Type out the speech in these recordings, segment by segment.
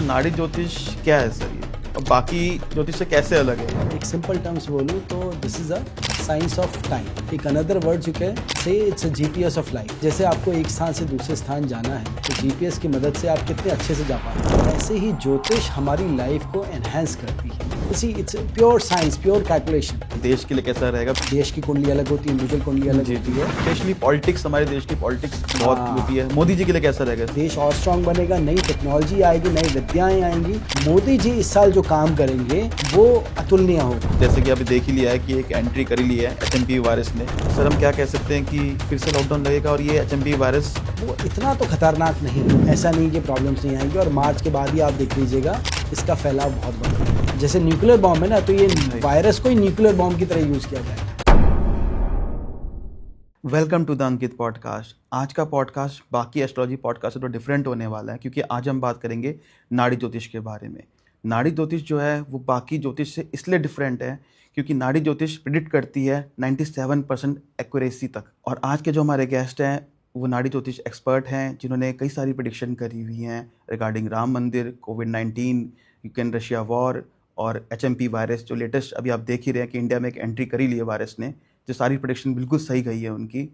नाड़ी ज्योतिष क्या है सर ये, और बाकी ज्योतिष से कैसे अलग है? एक सिंपल टर्म्स बोलूँ तो this is a science of time. एक another word you can say it's a GPS of life. जैसे आपको एक स्थान से दूसरे स्थान जाना है तो जीपीएस की मदद से आप कितने अच्छे से जा पाते हैं, ऐसे ही ज्योतिष हमारी लाइफ को एनहांस करती है। It's pure science, pure calculation. देश के लिए कैसा रहेगा? देश की कुंडली अलग होती है, इंडिविजुअल कुंडली अलग होती है। स्पेशली पॉलिटिक्स, हमारे देश की पॉलिटिक्स बहुत होती है। मोदी जी के लिए कैसा रहेगा? देश और स्ट्रांग बनेगा, नई टेक्नोलॉजी आएगी, नई विद्याएं आएंगी। मोदी जी इस साल जो काम करेंगे वो अतुलनीय होगा। जैसे कि अभी देख ही लिया है कि एक एंट्री कर ही ली है एचएमपी वायरस ने। सर हम क्या कह सकते हैं कि फिर से लॉकडाउन लगेगा और ये एचएमपी वायरस वो इतना तो खतरनाक नहीं है, ऐसा नहीं कि प्रॉब्लम्स नहीं आएंगी। और मार्च के बाद ही आप देख लीजिएगा इसका फैलाव बहुत बढ़ेगा। जैसे न्यूक्लियर बॉम्ब है ना, तो ये वायरस को ही न्यूक्लियर बॉम्ब की तरह यूज किया जाएगा। Welcome to the Ankit podcast. आज का पॉडकास्ट बाकी एस्ट्रोलॉजी पॉडकास्ट से तो डिफरेंट होने वाला है, क्योंकि आज हम बात करेंगे नाड़ी ज्योतिष के बारे में। नाड़ी ज्योतिष जो है वो बाकी ज्योतिष से इसलिए डिफरेंट है क्योंकि नाड़ी ज्योतिष प्रिडिक्ट करती है 97% एक्यूरेसी तक। और आज के जो हमारे गेस्ट हैं वो नाड़ी ज्योतिष एक्सपर्ट हैं, जिन्होंने कई सारी प्रिडिक्शन करी हुई हैं रिगार्डिंग राम मंदिर, कोविड-19, यूक्रेन रशिया वॉर और एचएमपी वायरस जो लेटेस्ट अभी आप देख ही रहे हैं कि इंडिया में एक एंट्री करी ली है वायरस ने, जो सारी प्रेडिक्शन बिल्कुल सही गई है उनकी।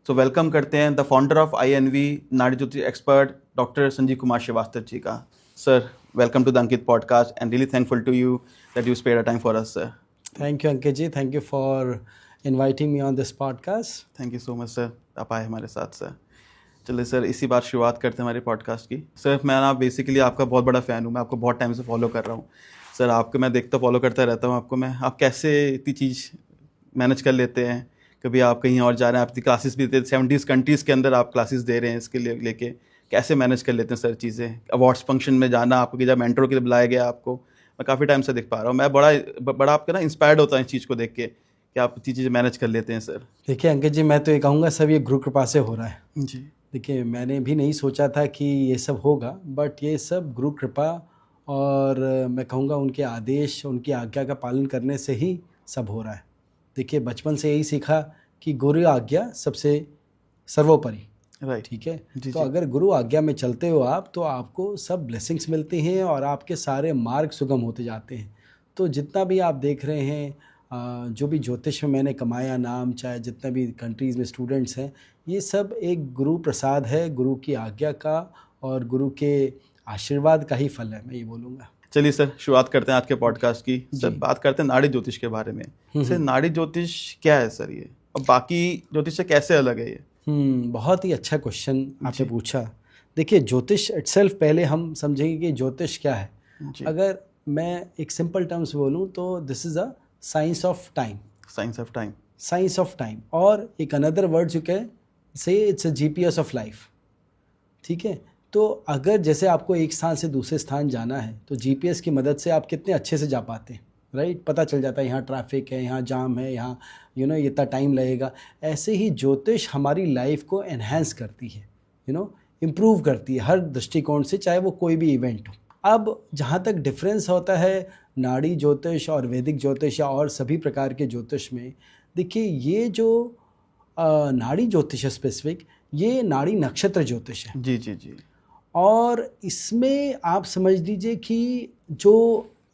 सो वेलकम करते हैं द फाउंडर ऑफ आईएनवी, नाड़ी ज्योतिष एक्सपर्ट डॉक्टर संजीव कुमार श्रीवास्तव जी का। Sir welcome to the Ankit podcast and really thankful to you that you spare a time for us sir. Thank you Ankit ji, thank you for inviting me on this podcast. Thank you so much sir, आप आए हमारे साथ sir. चलिए sir इसी बात शुरुआत करते हैं हमारे पॉडकास्ट की। सर मैं ना बेसिकली आपका बहुत बड़ा फ़ैन हूँ, मैं आपको बहुत टाइम से फॉलो कर रहा हूँ सर। आपको मैं देखता फॉलो करता रहता हूँ आपको मैं। आप कैसे इतनी चीज़ मैनेज कर लेते हैं? कभी आप कहीं और जा रहे हैं, आपकी क्लासेस भी देते, 70 कंट्रीज़ के अंदर आप क्लासेस दे रहे हैं, इसके लिए लेके कैसे मैनेज कर लेते हैं सर चीज़ें? अवार्ड्स फंक्शन में जाना, आपको जब मेंटर के लिए बुलाया गया आपको, मैं काफ़ी टाइम से देख पा रहा हूँ। मैं बड़ा आपका ना इंस्पायर्ड होता है इस चीज़ को देख के कि आप इतनी चीज़ें मैनेज कर लेते हैं सर। देखिए अंकित जी, मैं तो ये कहूँगा सब ये गुरु कृपा से हो रहा है जी। देखिए मैंने भी नहीं सोचा था कि ये सब होगा, बट ये सब गुरु कृपा और मैं कहूँगा उनके आदेश, उनकी आज्ञा का पालन करने से ही सब हो रहा है। देखिए बचपन से यही सीखा कि गुरु आज्ञा सबसे सर्वोपरि, राइट। ठीक है। जी, तो जी। अगर गुरु आज्ञा में चलते हो आप तो आपको सब ब्लेसिंग्स मिलती हैं और आपके सारे मार्ग सुगम होते जाते हैं। तो जितना भी आप देख रहे हैं, जो भी ज्योतिष में मैंने कमाया नाम, चाहे जितने भी कंट्रीज़ में स्टूडेंट्स हैं, ये सब एक गुरु प्रसाद है, गुरु की आज्ञा का और गुरु के आशीर्वाद का ही फल है, मैं ये बोलूँगा। चलिए सर शुरुआत करते हैं आज के पॉडकास्ट की। सर बात करते हैं नाड़ी ज्योतिष के बारे में। सर नाड़ी ज्योतिष क्या है सर ये, और बाकी ज्योतिष से कैसे अलग है ये? बहुत ही अच्छा क्वेश्चन आपने पूछा। देखिए ज्योतिष इटसेल्फ, पहले हम समझेंगे कि ज्योतिष क्या है। अगर मैं एक सिंपल टर्म्स बोलूँ तो this is a science of time. Science of time. Science of time, और एक another word you can say it's a GPS of life, ठीक है। तो अगर जैसे आपको एक स्थान से दूसरे स्थान जाना है तो जीपीएस की मदद से आप कितने अच्छे से जा पाते हैं, राइट। पता चल जाता है यहाँ ट्रैफिक है, यहाँ जाम है, यहाँ इतना टाइम लगेगा। ऐसे ही ज्योतिष हमारी लाइफ को एनहांस करती है, इम्प्रूव करती है हर दृष्टिकोण से, चाहे वो कोई भी इवेंट हो। अब जहाँ तक डिफरेंस होता है नाड़ी ज्योतिष और वैदिक ज्योतिष या और सभी प्रकार के ज्योतिष में, देखिए ये जो नाड़ी ज्योतिष है स्पेसिफिक, ये नाड़ी नक्षत्र ज्योतिष है। जी जी जी। और इसमें आप समझ लीजिए कि जो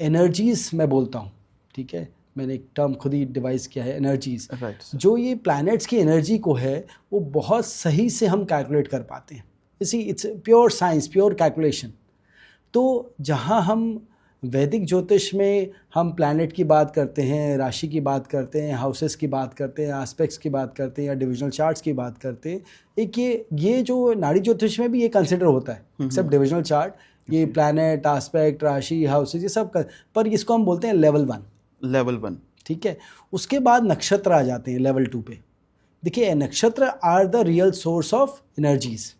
एनर्जीज़ मैं बोलता हूँ, ठीक है, मैंने एक टर्म खुद ही डिवाइस किया है, एनर्जीज़। जो ये प्लैनेट्स की एनर्जी को है वो बहुत सही से हम कैलकुलेट कर पाते हैं। It's pure science, pure calculation. तो जहाँ हम वैदिक ज्योतिष में हम प्लैनेट की बात करते हैं, राशि की बात करते हैं, हाउसेस की बात करते हैं, एस्पेक्ट्स की बात करते हैं या डिविजनल चार्ट्स की बात करते हैं, एक ये जो नाड़ी ज्योतिष में भी ये कंसिडर होता है, सब डिविजनल चार्ट, ये प्लैनेट, एस्पेक्ट, राशि, हाउसेस, ये सब पर इसको हम बोलते हैं लेवल 1। लेवल 1, ठीक है। उसके बाद नक्षत्र आ जाते हैं लेवल 2 पे। देखिए नक्षत्र are the real source of energies,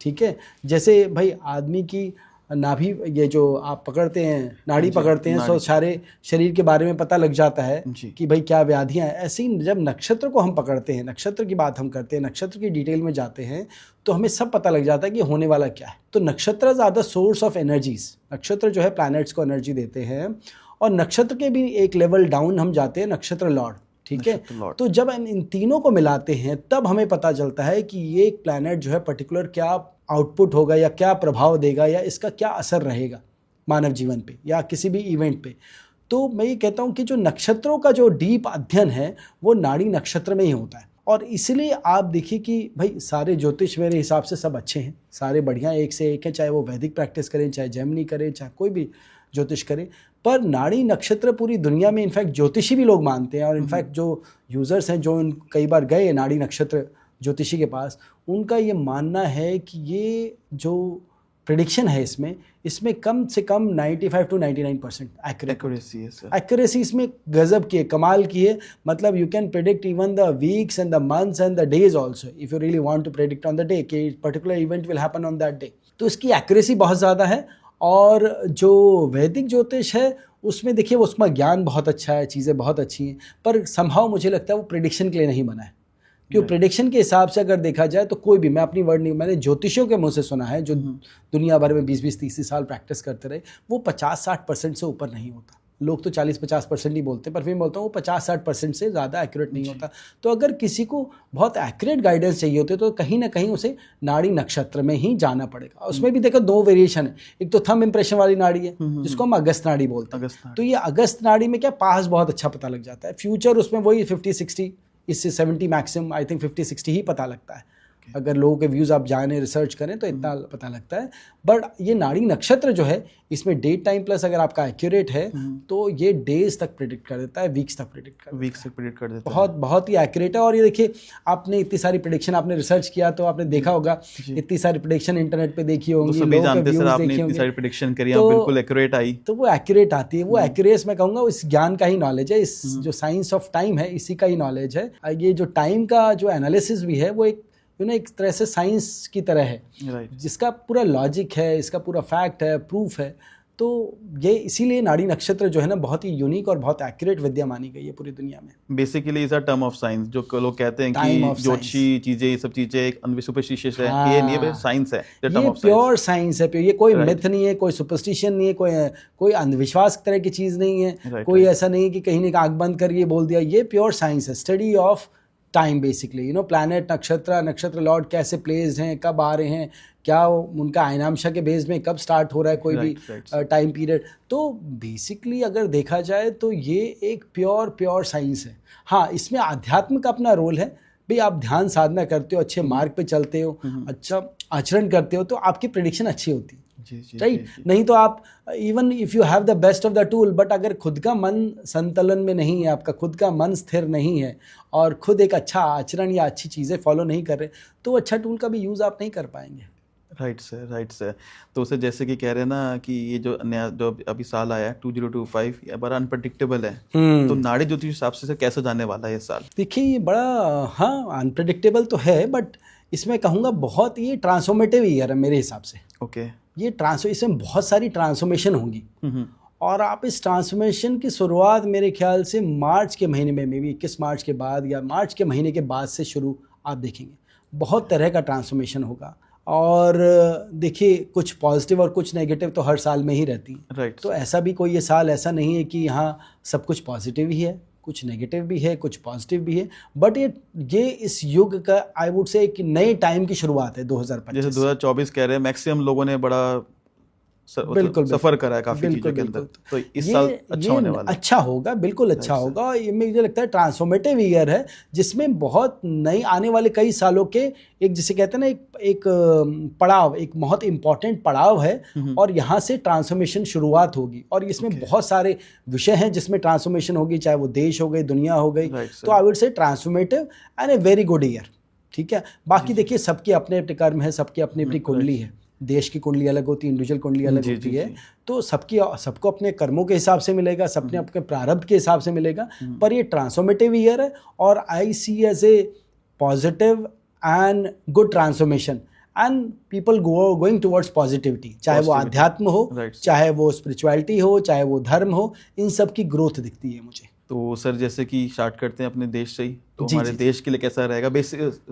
ठीक है। जैसे भाई आदमी की नाभि, ये जो आप पकड़ते हैं, नाड़ी पकड़ते हैं, तो सारे शरीर के बारे में पता लग जाता है कि भाई क्या व्याधियां हैं। ऐसे ही जब नक्षत्र को हम पकड़ते हैं, नक्षत्र की बात हम करते हैं, नक्षत्र की डिटेल में जाते हैं, तो हमें सब पता लग जाता है कि होने वाला क्या है। तो नक्षत्र are the source of energies. नक्षत्र जो है प्लैनेट्स को एनर्जी देते हैं, और नक्षत्र के भी एक लेवल डाउन हम जाते हैं, नक्षत्र लॉर्ड, ठीक है। तो जब इन तीनों को मिलाते हैं तब हमें पता चलता है कि ये एक प्लैनेट जो है पर्टिकुलर क्या आउटपुट होगा या क्या प्रभाव देगा या इसका क्या असर रहेगा, मानव जीवन पे या किसी भी इवेंट पे। तो मैं ये कहता हूँ कि जो नक्षत्रों का जो डीप अध्ययन है वो नाड़ी नक्षत्र में ही होता है। और इसलिए आप देखिए कि भाई सारे ज्योतिष मेरे हिसाब से सब अच्छे हैं, सारे बढ़िया एक से एक हैं, चाहे वो वैदिक प्रैक्टिस करें, चाहे जेमिनी करें, चाहे कोई भी ज्योतिष करें। पर नाड़ी नक्षत्र पूरी दुनिया में इनफैक्ट ज्योतिषी भी लोग मानते हैं। और इनफैक्ट जो यूज़र्स हैं जो कई बार गए नाड़ी नक्षत्र ज्योतिषी के पास, उनका ये मानना है कि ये जो प्रेडिक्शन है इसमें कम से कम 95 to 99% एक्यूरेसी है सर। एक्यूरेसी इसमें गजब की है, कमाल की है। मतलब you can predict even the weeks and the months and the days also if you really want to predict on the day कि particular event will happen on that day. तो इसकी एक्यूरेसी बहुत ज़्यादा है। और जो वैदिक ज्योतिष है उसमें देखिए वो उसका ज्ञान बहुत अच्छा है, चीज़ें बहुत अच्छी हैं, पर संभव मुझे लगता है वो प्रेडिक्शन के लिए नहीं बना है। क्यों प्रेडिक्शन के हिसाब से अगर देखा जाए तो कोई भी, मैं अपनी वर्ड नहीं, मैंने ज्योतिषियों के मुंह से सुना है जो दुनिया भर में 20-20, 30 साल प्रैक्टिस करते रहे, वो 50-60% से ऊपर नहीं होता। लोग तो 40-50% ही बोलते हैं, पर फिर मैं बोलता हूँ वो 50-60% से ज़्यादा एक्यूरेट नहीं होता। तो अगर किसी को बहुत एक्यूरेट गाइडेंस चाहिए होते तो कहीं ना कहीं उसे नाड़ी नक्षत्र में ही जाना पड़ेगा। उसमें भी देखो 2 वेरिएशन है, एक तो थंब इंप्रेशन वाली नाड़ी है जिसको हम अगस्त नाड़ी बोलते हैं। तो ये अगस्त नाड़ी में क्या पास बहुत अच्छा पता लग जाता है, फ्यूचर उसमें वही 50-60 इससे 70 मैक्सिमम, आई थिंक 50-60 ही पता लगता है। अगर लोगों के व्यूज़ आप जाने रिसर्च करें तो इतना पता लगता है। बट ये नाड़ी नक्षत्र जो है इसमें डेट टाइम प्लस अगर आपका एक्यूरेट है तो ये डेज तक प्रेडिक्ट कर देता है, वीक्स तक प्रेडिक्ट कर देता है। बहुत ही एक्यूरेट है। और ये देखिए आपने इतनी सारी प्रेडिक्शन, आपने रिसर्च किया तो आपने देखा होगा, इतनी सारी प्रेडिक्शन इंटरनेट पे देखी होंगी, लोगों के व्यूज़ देखे होंगे, सारी प्रेडिक्शन करी तो बिल्कुल एक्यूरेट आई, तो वो एक्यूरेट आती है। वो एक्यूरेस मैं कहूँगा इस ज्ञान का ही नॉलेज है, इस जो साइंस ऑफ टाइम है इसी का ही नॉलेज है। ये जो टाइम का जो एनालिसिस भी है वो एक एक तरह से साइंस की तरह है, जिसका पूरा लॉजिक है, इसका पूरा फैक्ट है, प्रूफ है। तो ये इसीलिए नाड़ी नक्षत्र जो है ना बहुत ही यूनिक और बहुत एक्यूरेट विद्या मानी गई है पूरी दुनिया में। Basically is a term of science, जो लोग कहते हैं कि ज्योतिषी चीजें, ये सब चीजें एक सुपरस्टिशियस है, ये नहीं है, साइंस है, ये प्योर साइंस है। ये कोई मिथ नहीं है, कोई सुपरस्टिशन नहीं है, कोई अंधविश्वास तरह की चीज नहीं है, कोई ऐसा नहीं है कि कहीं ने आंख बंद कर ये बोल दिया। ये प्योर साइंस है, study of time basically. Planet, नक्षत्र लॉर्ड कैसे प्लेस्ड हैं, कब आ रहे हैं, क्या उनका आयनांशा के बेस में कब स्टार्ट हो रहा है कोई भी टाइम पीरियड। तो बेसिकली अगर देखा जाए तो ये एक प्योर साइंस है। हाँ, इसमें आध्यात्म का अपना रोल है। भाई आप ध्यान साधना करते हो, अच्छे मार्ग पे चलते हो, अच्छा आचरण करते हो तो आपकी प्रेडिक्शन अच्छी होती है, राइट। नहीं तो आप even if you have the best of the tool, but अगर खुद का मन संतुलन में नहीं है, आपका खुद का मन स्थिर नहीं है और खुद एक अच्छा आचरण या अच्छी चीज़ें फॉलो नहीं कर रहे, तो अच्छा टूल का भी यूज़ आप नहीं कर पाएंगे। Right sir. तो सर जैसे कि कह रहे हैं ना कि ये जो नया जो अभी साल आया है 2025 ये बड़ा अनप्रडिक्टेबल है, तो नाड़ी ज्योतिष हिसाब से कैसे जाने वाला है ये साल? देखिए ये बड़ा अनप्रडिक्टेबल तो है, बट इसमें कहूँगा बहुत ये ट्रांसफॉर्मेटिव ईयर है मेरे हिसाब से। ओके। ये इसमें बहुत सारी ट्रांसफॉर्मेशन होंगी और आप इस ट्रांसफॉर्मेशन की शुरुआत मेरे ख्याल से मार्च के महीने में, मे बी 21 मार्च के बाद या मार्च के महीने के बाद से शुरू आप देखेंगे। बहुत तरह का ट्रांसफॉर्मेशन होगा और देखिए कुछ पॉजिटिव और कुछ नेगेटिव तो हर साल में ही रहती है, राइट। तो ऐसा भी कोई ये साल ऐसा नहीं है कि यहाँ सब कुछ पॉजिटिव ही है, कुछ नेगेटिव भी है, कुछ पॉजिटिव भी है। बट ये इस युग का आई वुड से एक नए टाइम की शुरुआत है 2025। जैसे 2024 कह रहे हैं मैक्सिमम लोगों ने बड़ा बिल्कुल सफर करा है काफी चीजों के अंदर, तो इस साल अच्छा होने वाला है। अच्छा होगा, बिल्कुल अच्छा होगा। ये मुझे लगता है ट्रांसफॉर्मेटिव ईयर है जिसमें बहुत नई आने वाले कई सालों के एक जिसे कहते हैं ना एक पड़ाव, एक बहुत इंपॉर्टेंट पड़ाव है और यहाँ से ट्रांसफॉर्मेशन शुरुआत होगी। और इसमें बहुत सारे विषय हैं जिसमें ट्रांसफॉर्मेशन होगी, चाहे वो देश हो गई, दुनिया हो गई। तो I would say transformative and a very good year, ठीक है। बाकी देखिए सबकी अपने अपने कर्म है, सबकी अपनी अपनी कुंडली है, देश की कुंडली अलग होती है, इंडिविजुअल कुंडली अलग होती है। तो सबको अपने कर्मों के हिसाब से मिलेगा, सबने अपने प्रारब्ध के हिसाब से मिलेगा। पर ये ट्रांसफॉर्मेटिव ईयर है और I see as a positive and good transformation and people going towards positivity, चाहे वो आध्यात्म हो, चाहे वो स्पिरिचुअलिटी हो, चाहे वो धर्म हो, इन सब की ग्रोथ दिखती है मुझे। तो सर जैसे कि स्टार्ट करते हैं अपने देश से ही, तो हमारे देश के लिए कैसा रहेगा,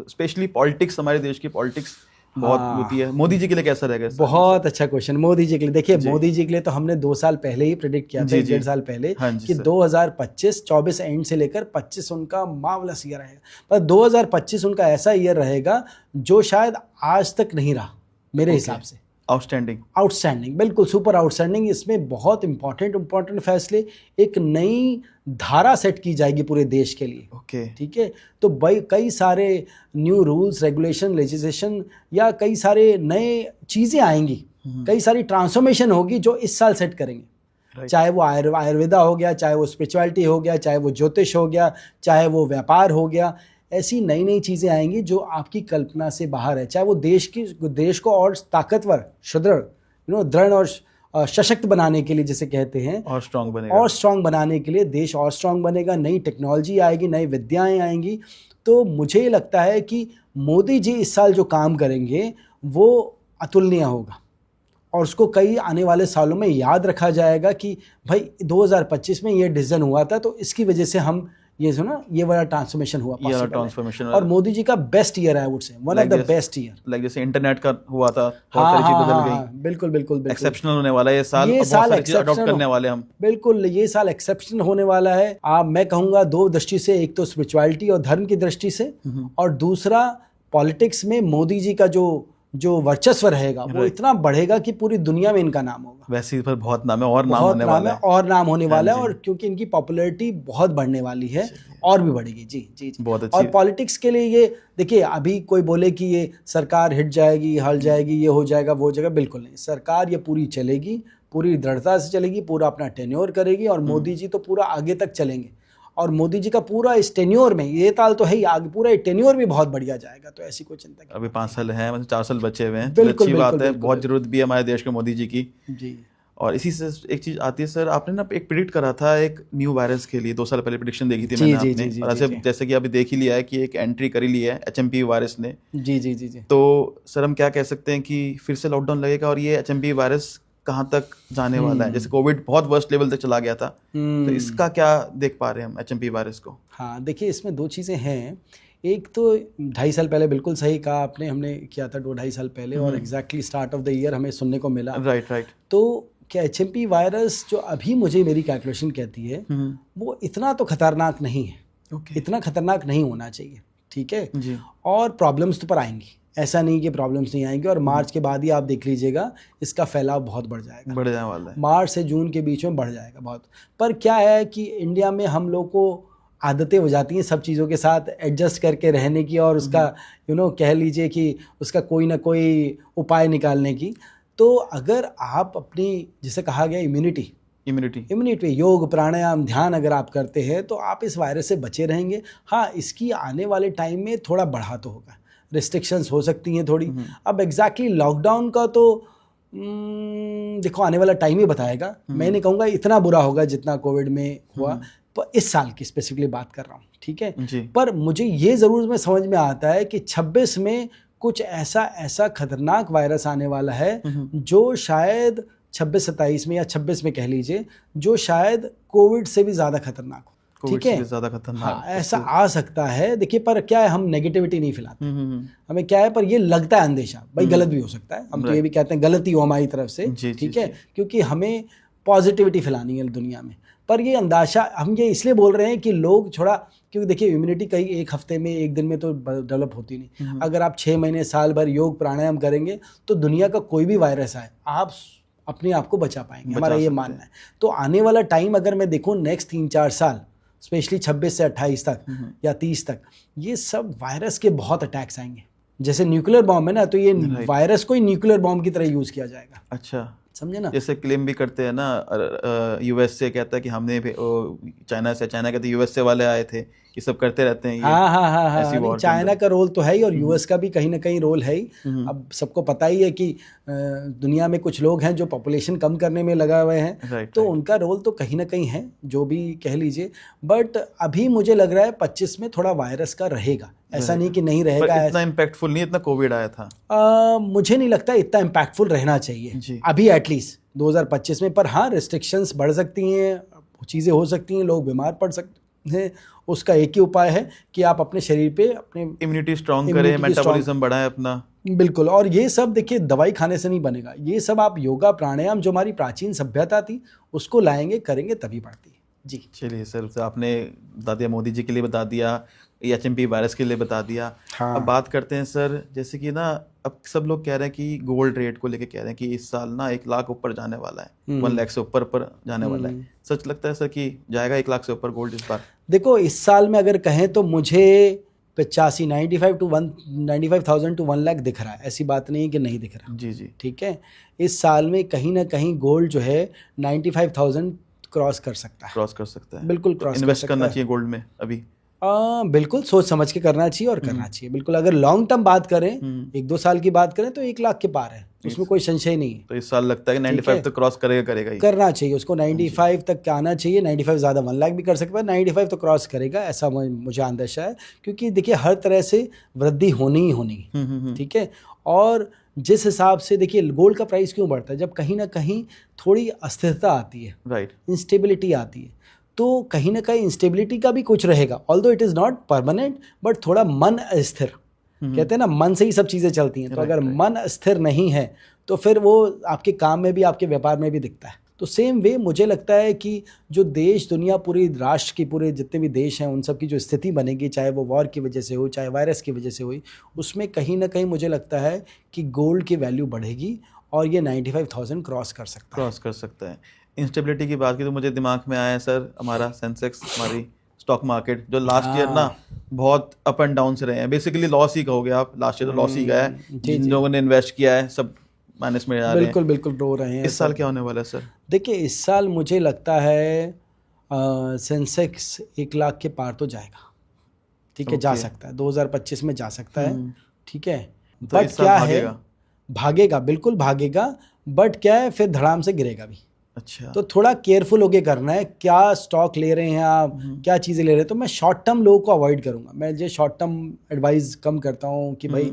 स्पेशली पॉलिटिक्स, हमारे देश की पॉलिटिक्स बहुत होती है, मोदी जी के लिए कैसा रहेगा? बहुत अच्छा क्वेश्चन। मोदी जी के लिए देखिए, मोदी जी के लिए तो हमने 2 साल पहले ही प्रेडिक्ट किया था, 1.5 साल पहले, कि 2025-24 एंड से लेकर 25 उनका मार्वलस ईयर रहेगा। पर 2025 उनका ऐसा ईयर रहेगा जो शायद आज तक नहीं रहा मेरे हिसाब से। आउटस्टैंडिंग, बिल्कुल सुपर आउटस्टैंडिंग। इसमें बहुत इंपॉर्टेंट फैसले, एक नई धारा सेट की जाएगी पूरे देश के लिए। ओके ठीक है, तो भाई कई सारे न्यू रूल्स, रेगुलेशन, लेजिस्लेशन या कई सारे नए चीज़ें आएंगी, कई सारी ट्रांसफॉर्मेशन होगी जो इस साल सेट करेंगे। चाहे वो आयुर्वेदा हो गया, चाहे वो स्पिरिचुअलिटी हो गया, चाहे वो ज्योतिष हो गया, चाहे वो व्यापार हो गया, ऐसी नई नई चीज़ें आएंगी जो आपकी कल्पना से बाहर है। चाहे वो देश को और ताकतवर, सुदृढ़, दृढ़ और सशक्त बनाने के लिए, जिसे कहते हैं, और स्ट्रांग बनाने के लिए देश और स्ट्रांग बनेगा। नई टेक्नोलॉजी आएगी, नई विद्याएं आएंगी। तो मुझे लगता है कि मोदी जी इस साल जो काम करेंगे वो अतुलनीय होगा और उसको कई आने वाले सालों में याद रखा जाएगा कि भाई 2025 में ये डिसीजन हुआ था, तो इसकी वजह से हम ये वाला ट्रांसफॉर्मेशन हुआ, और मोदी जी का बेस्ट ईयर है, I would say one of the best year. Like जैसे इंटरनेट का हुआ था, बहुत सारी चीज बदल गई। बिल्कुल एक्सेप्शनल होने वाला है ये साल अडॉप्ट करने वाले हम। बिल्कुल, ये साल एक्सेप्शनल होने वाला है। मैं कहूँगा दो दृष्टि से, एक तो स्पिरिचुअलिटी और धर्म की दृष्टि से, और दूसरा पॉलिटिक्स में मोदी जी का जो वर्चस्व रहेगा वो इतना बढ़ेगा कि पूरी दुनिया में इनका नाम होगा। वैसे पर बहुत नाम है और नाम होने वाला है, और क्योंकि इनकी पॉपुलैरिटी बहुत बढ़ने वाली है और भी बढ़ेगी। जी बहुत अच्छी। और पॉलिटिक्स के लिए ये देखिए, अभी कोई बोले कि ये सरकार हिट जाएगी, हल जाएगी, ये हो जाएगा, वो हो जाएगा, बिल्कुल नहीं। सरकार ये पूरी चलेगी, पूरी दृढ़ता से चलेगी, पूरा अपना टेन्योर करेगी, और मोदी जी तो पूरा आगे तक चलेंगे। और मोदी जी का पूरा इस टेन्योर में, ये ताल तो है ही, आगे पूरा टेन्योर भी बहुत बढ़िया जाएगा, तो ऐसी कोई चिंता नहीं। अभी 5 साल है, मतलब 4 साल बचे हुए हैं। बिल्कुल, अच्छी बात है, बहुत जरूरत भी है हमारे देश को मोदी जी की। जी। और इसी से एक चीज आती है सर, आपने ना एक प्रिडिक्ट करा था एक न्यू वायरस के लिए, 2 साल पहले प्रिडिक्शन देखी थी मैंने आपने, और जैसे कि अभी देख ही लिया है कि एक एंट्री कर ही लिया है HMP वायरस ने। जी। तो सर हम क्या कह सकते हैं कि फिर से लॉकडाउन लगेगा, और ये HMP वायरस कहाँ तक जाने वाला है? जैसे कोविड बहुत वर्स्ट लेवल तक चला गया था, तो इसका क्या देख पा रहे हैं हम HMP वायरस को? हाँ, देखिए इसमें 2 चीज़ें हैं। एक तो 2.5 साल पहले, बिल्कुल सही कहा आपने, हमने किया था 2-2.5 साल पहले, और exactly start of the year हमें सुनने को मिला। राइट। तो क्या HMP वायरस जो अभी मुझे मेरी कैलकुलेशन कहती है वो इतना तो खतरनाक नहीं है। इतना खतरनाक नहीं होना चाहिए, ठीक है जी। और प्रॉब्लम्स तो पर आएंगी, ऐसा नहीं कि प्रॉब्लम्स नहीं आएंगी, और मार्च के बाद ही आप देख लीजिएगा इसका फैलाव बहुत बढ़ जाएगा, बढ़ जाने वाला है। मार्च से जून के बीच में बढ़ जाएगा बहुत। पर क्या है कि इंडिया में हम लोग को आदतें हो जाती हैं सब चीज़ों के साथ एडजस्ट करके रहने की, और उसका कह लीजिए कि उसका कोई ना कोई उपाय निकालने की। तो अगर आप अपनी, जिसे कहा गया इम्यूनिटी, योग, प्राणायाम, ध्यान अगर आप करते हैं तो आप इस वायरस से बचे रहेंगे। हाँ, इसकी आने वाले टाइम में थोड़ा बढ़ा तो होगा, रिस्ट्रिक्शंस हो सकती हैं थोड़ी। अब एग्जैक्टली लॉकडाउन का तो देखो आने वाला टाइम ही बताएगा। मैं नहीं कहूँगा इतना बुरा होगा जितना कोविड में हुआ, पर इस साल की स्पेसिफिकली बात कर रहा हूँ, ठीक है। पर मुझे ये ज़रूर में समझ में आता है कि 26 में कुछ ऐसा खतरनाक वायरस आने वाला है जो शायद 26-27 में या 26 में कह लीजिए, जो शायद कोविड से भी ज़्यादा खतरनाक हो, ठीक है। हाँ, ऐसा आ सकता है। देखिए, पर क्या है, हम नेगेटिविटी नहीं फैलाते, हमें क्या है, पर ये लगता है अंदेशा, भाई गलत भी हो सकता है, हम तो ये भी कहते हैं गलती हो हमारी तरफ से, ठीक है, क्योंकि हमें पॉजिटिविटी फैलानी है दुनिया में। पर ये अंदाजा हम ये इसलिए बोल रहे हैं कि लोग थोड़ा, क्योंकि देखिए इम्यूनिटी कहीं एक हफ्ते में, एक दिन में तो डेवलप होती नहीं। अगर आप 6 महीने, साल भर योग प्राणायाम करेंगे तो दुनिया का कोई भी वायरस आए आप अपने आप को बचा पाएंगे, हमारा ये मानना है। तो आने वाला टाइम अगर मैं देखूँ नेक्स्ट 3-4 साल, स्पेशली 26 से 28 तक या 30 तक, ये सब वायरस के बहुत अटैक्स आएंगे। जैसे न्यूक्लियर बॉम्ब है ना, तो ये वायरस को ही न्यूक्लियर बॉम्ब की तरह यूज़ किया जाएगा। अच्छा, समझे ना। जैसे क्लेम भी करते हैं ना, यूएस से कहता है कि हमने चाइना कहते यूएस से वाले आए थे, ये सब करते रहते हैं। हाँ, चाइना का रोल तो है ही, और यूएस का भी कहीं ना कहीं रोल है ही। अब सबको पता ही है कि दुनिया में कुछ लोग हैं जो पॉपुलेशन कम करने में लगा हुए हैं, तो उनका रोल तो कहीं ना कहीं है, जो भी कह लीजिए। बट अभी मुझे लग रहा है 25 में थोड़ा वायरस का रहेगा, ऐसा नहीं कि नहीं रहेगा। पर इतना इम्पैक्टफुल नहीं, इतना कोविड आया था, मुझे नहीं लगता इतना इम्पैक्टफुल रहना चाहिए अभी एटलीस्ट 2025 में। पर हाँ, रिस्ट्रिक्शंस बढ़ सकती हैं, चीज़ें हो सकती हैं, लोग बीमार पड़ सकते हैं। उसका एक ही उपाय है कि आप अपने शरीर पे अपने इम्यूनिटी स्ट्रांग करें, मेटाबॉलिज्म बढ़ाएं अपना। बिल्कुल, और ये सब देखिए दवाई खाने से नहीं बनेगा, ये सब आप योगा प्राणायाम जो हमारी प्राचीन सभ्यता थी उसको लाएंगे, करेंगे, तभी बढ़ती है। जी चलिए सर, आपने बता दिया, मोदी जी के लिए बता दिया, HMP वायरस के लिए बता दिया। हाँ। अब बात करते हैं सर, जैसे कि ना अब सब लोग कह रहे हैं कि गोल्ड रेट को लेके कह रहे हैं कि इस साल ना 1 लाख ऊपर जाने वाला है, 1 लाख से ऊपर जाने वाला है। सच लगता है सर कि जाएगा 1 लाख से ऊपर गोल्ड इस बार? देखो इस साल में अगर कहें तो मुझे 95,000 टू 1 लाख दिख रहा है, ऐसी बात नहीं है कि नहीं दिख रहा। जी जी, ठीक है, इस साल में कहीं ना कहीं गोल्ड जो है 95,000 क्रॉस कर सकता है। क्रॉस कर सकता है, बिल्कुल क्रॉस कर इन्वेस्ट सकता करना है। चाहिए गोल्ड में अभी? बिल्कुल सोच समझ के करना चाहिए और करना चाहिए बिल्कुल। अगर लॉन्ग टर्म बात करें, 1-2 साल की बात करें तो 1 लाख के पार है, उसमें कोई संशय नहीं है। तो इस साल लगता है कि 95 तक क्रॉस करेगा ही। करना चाहिए उसको, 95 तक आना चाहिए। 95 ज़्यादा 1 लाख भी कर सकता है, 95 तो क्रॉस करेगा, ऐसा मुझे अंदेशा है। क्योंकि देखिए हर तरह से वृद्धि होनी ही होनी है, ठीक है। और जिस हिसाब से देखिए गोल्ड का प्राइस क्यों बढ़ता है, जब कहीं ना कहीं थोड़ी अस्थिरता आती है, राइट, इंस्टेबिलिटी आती है, तो कहीं ना कहीं इंस्टेबिलिटी का भी कुछ रहेगा। Although it is not permanent, but थोड़ा मन अस्थिर, कहते हैं ना मन से ही सब चीज़ें चलती हैं। तो अगर मन स्थिर नहीं है तो फिर वो आपके काम में भी, आपके व्यापार में भी दिखता है। तो सेम वे मुझे लगता है कि जो देश दुनिया, पूरी राष्ट्र की, पूरे जितने भी देश हैं, उन सब की जो स्थिति बनेगी, चाहे वो वॉर की वजह से हो, चाहे वायरस की वजह से हुई, उसमें कहीं ना कहीं मुझे लगता है कि गोल्ड की वैल्यू बढ़ेगी और ये 95,000 क्रॉस कर सकता है। इंस्टेबिलिटी की बात की तो मुझे दिमाग में आया है सर, हमारा सेंसेक्स, हमारी स्टॉक मार्केट जो लास्ट ईयर ना बहुत अप एंड डाउन से रहे हैं, बेसिकली लॉस ही कहोगे आप। लास्ट ईयर तो लॉस ही गया है, जिन लोगों ने इन्वेस्ट किया है सब माइनस में जा रहे हैं। बिल्कुल रो रहे हैं। इस साल क्या होने वाला है सर? देखिए इस साल मुझे लगता है सेंसेक्स 1 लाख के पार तो जाएगा, ठीक है, जा सकता है 2025 में जा सकता है, ठीक है। तो बट क्या है, भागेगा, बिल्कुल भागेगा, बट क्या है फिर धड़ाम से गिरेगा भी। अच्छा, तो थोड़ा केयरफुल होके करना है, क्या स्टॉक ले रहे हैं आप, क्या चीज़ें ले रहे हैं। तो मैं शॉर्ट टर्म लोगों को अवॉइड करूंगा, मैं जो शॉर्ट टर्म एडवाइस कम करता हूँ कि भाई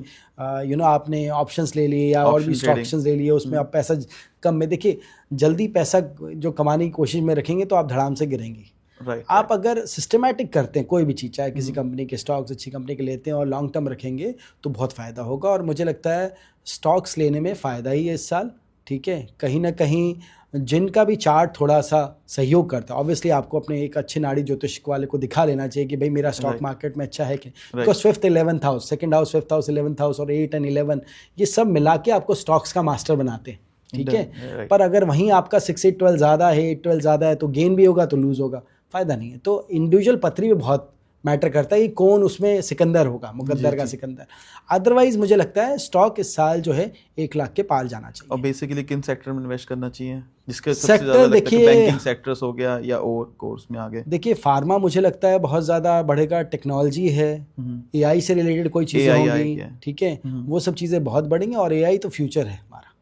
आपने ऑप्शंस ले लिए या और भी ऑप्शंस ले लिए, उसमें आप पैसा कम में, देखिए जल्दी पैसा जो कमाने की कोशिश में रखेंगे तो आप धड़ाम से गिरेंगे। आप अगर सिस्टमैटिक करते हैं कोई भी चीज़, चाहे किसी कंपनी के स्टॉक्स अच्छी कंपनी के लेते हैं और लॉन्ग टर्म रखेंगे तो बहुत फ़ायदा होगा। और मुझे लगता है स्टॉक्स लेने में फ़ायदा ही है इस साल, ठीक है। कहीं ना कहीं जिनका भी चार्ट थोड़ा सा सहयोग करता है, ऑब्वियसली आपको अपने एक अच्छे नाड़ी ज्योतिष वाले को दिखा लेना चाहिए कि भाई मेरा स्टॉक मार्केट में अच्छा है कि, because 5th 11th house, 2nd house, 5th house, 11th house और 8 and 11 ये सब मिला के आपको स्टॉक्स का मास्टर बनाते हैं, ठीक है। पर अगर वहीं आपका 6, 8, 12 ज़्यादा है, 8, 12 ज़्यादा है तो गेन भी होगा तो लूज़ होगा, फ़ायदा नहीं है। तो इंडिविजुअल पथरी में बहुत मैटर करता है कि कौन उसमें सिकंदर होगा, मुकद्दर का सिकंदर। अदरवाइज मुझे लगता है स्टॉक इस साल जो है 1 लाख के पार जाना चाहिए। और बेसिकली किन सेक्टर में इन्वेस्ट करना चाहिए, जिसके सबसे ज़्यादा देखिए बैंकिंग सेक्टर्स हो गया या और कोर्स में आगे? देखिए फार्मा मुझे लगता है बहुत ज़्यादा बढ़ेगा, टेक्नोलॉजी है, AI से रिलेटेड कोई चीज़ें होंगी, ठीक है, वो सब चीज़ें बहुत बढ़ेंगी। और AI तो फ्यूचर है हमारा,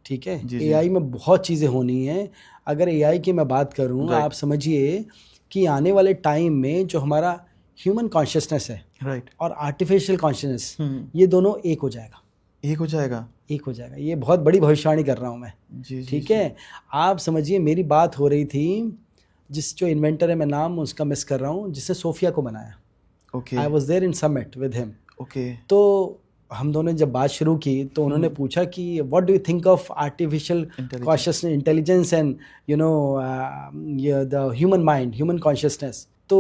ठीक है। AI में बहुत चीज़ें होनी है। अगर AI की मैं बात करूँ, आप समझिए कि आने वाले टाइम में जो हमारा ह्यूमन कॉन्शियसनेस है और आर्टिफिशियल कॉन्शियसनेस, ये दोनों एक हो जाएगा। ये बहुत बड़ी भविष्यवाणी कर रहा हूँ मैं, ठीक है। आप समझिए मेरी बात हो रही थी, जो इन्वेंटर है, मैं नाम उसका मिस कर रहा हूँ, जिसने सोफिया को बनाया। I was there in summit with him. तो हम दोनों ने जब बात शुरू की तो उन्होंने पूछा कि what do you think of artificial consciousness, intelligence and the human mind, human consciousness. तो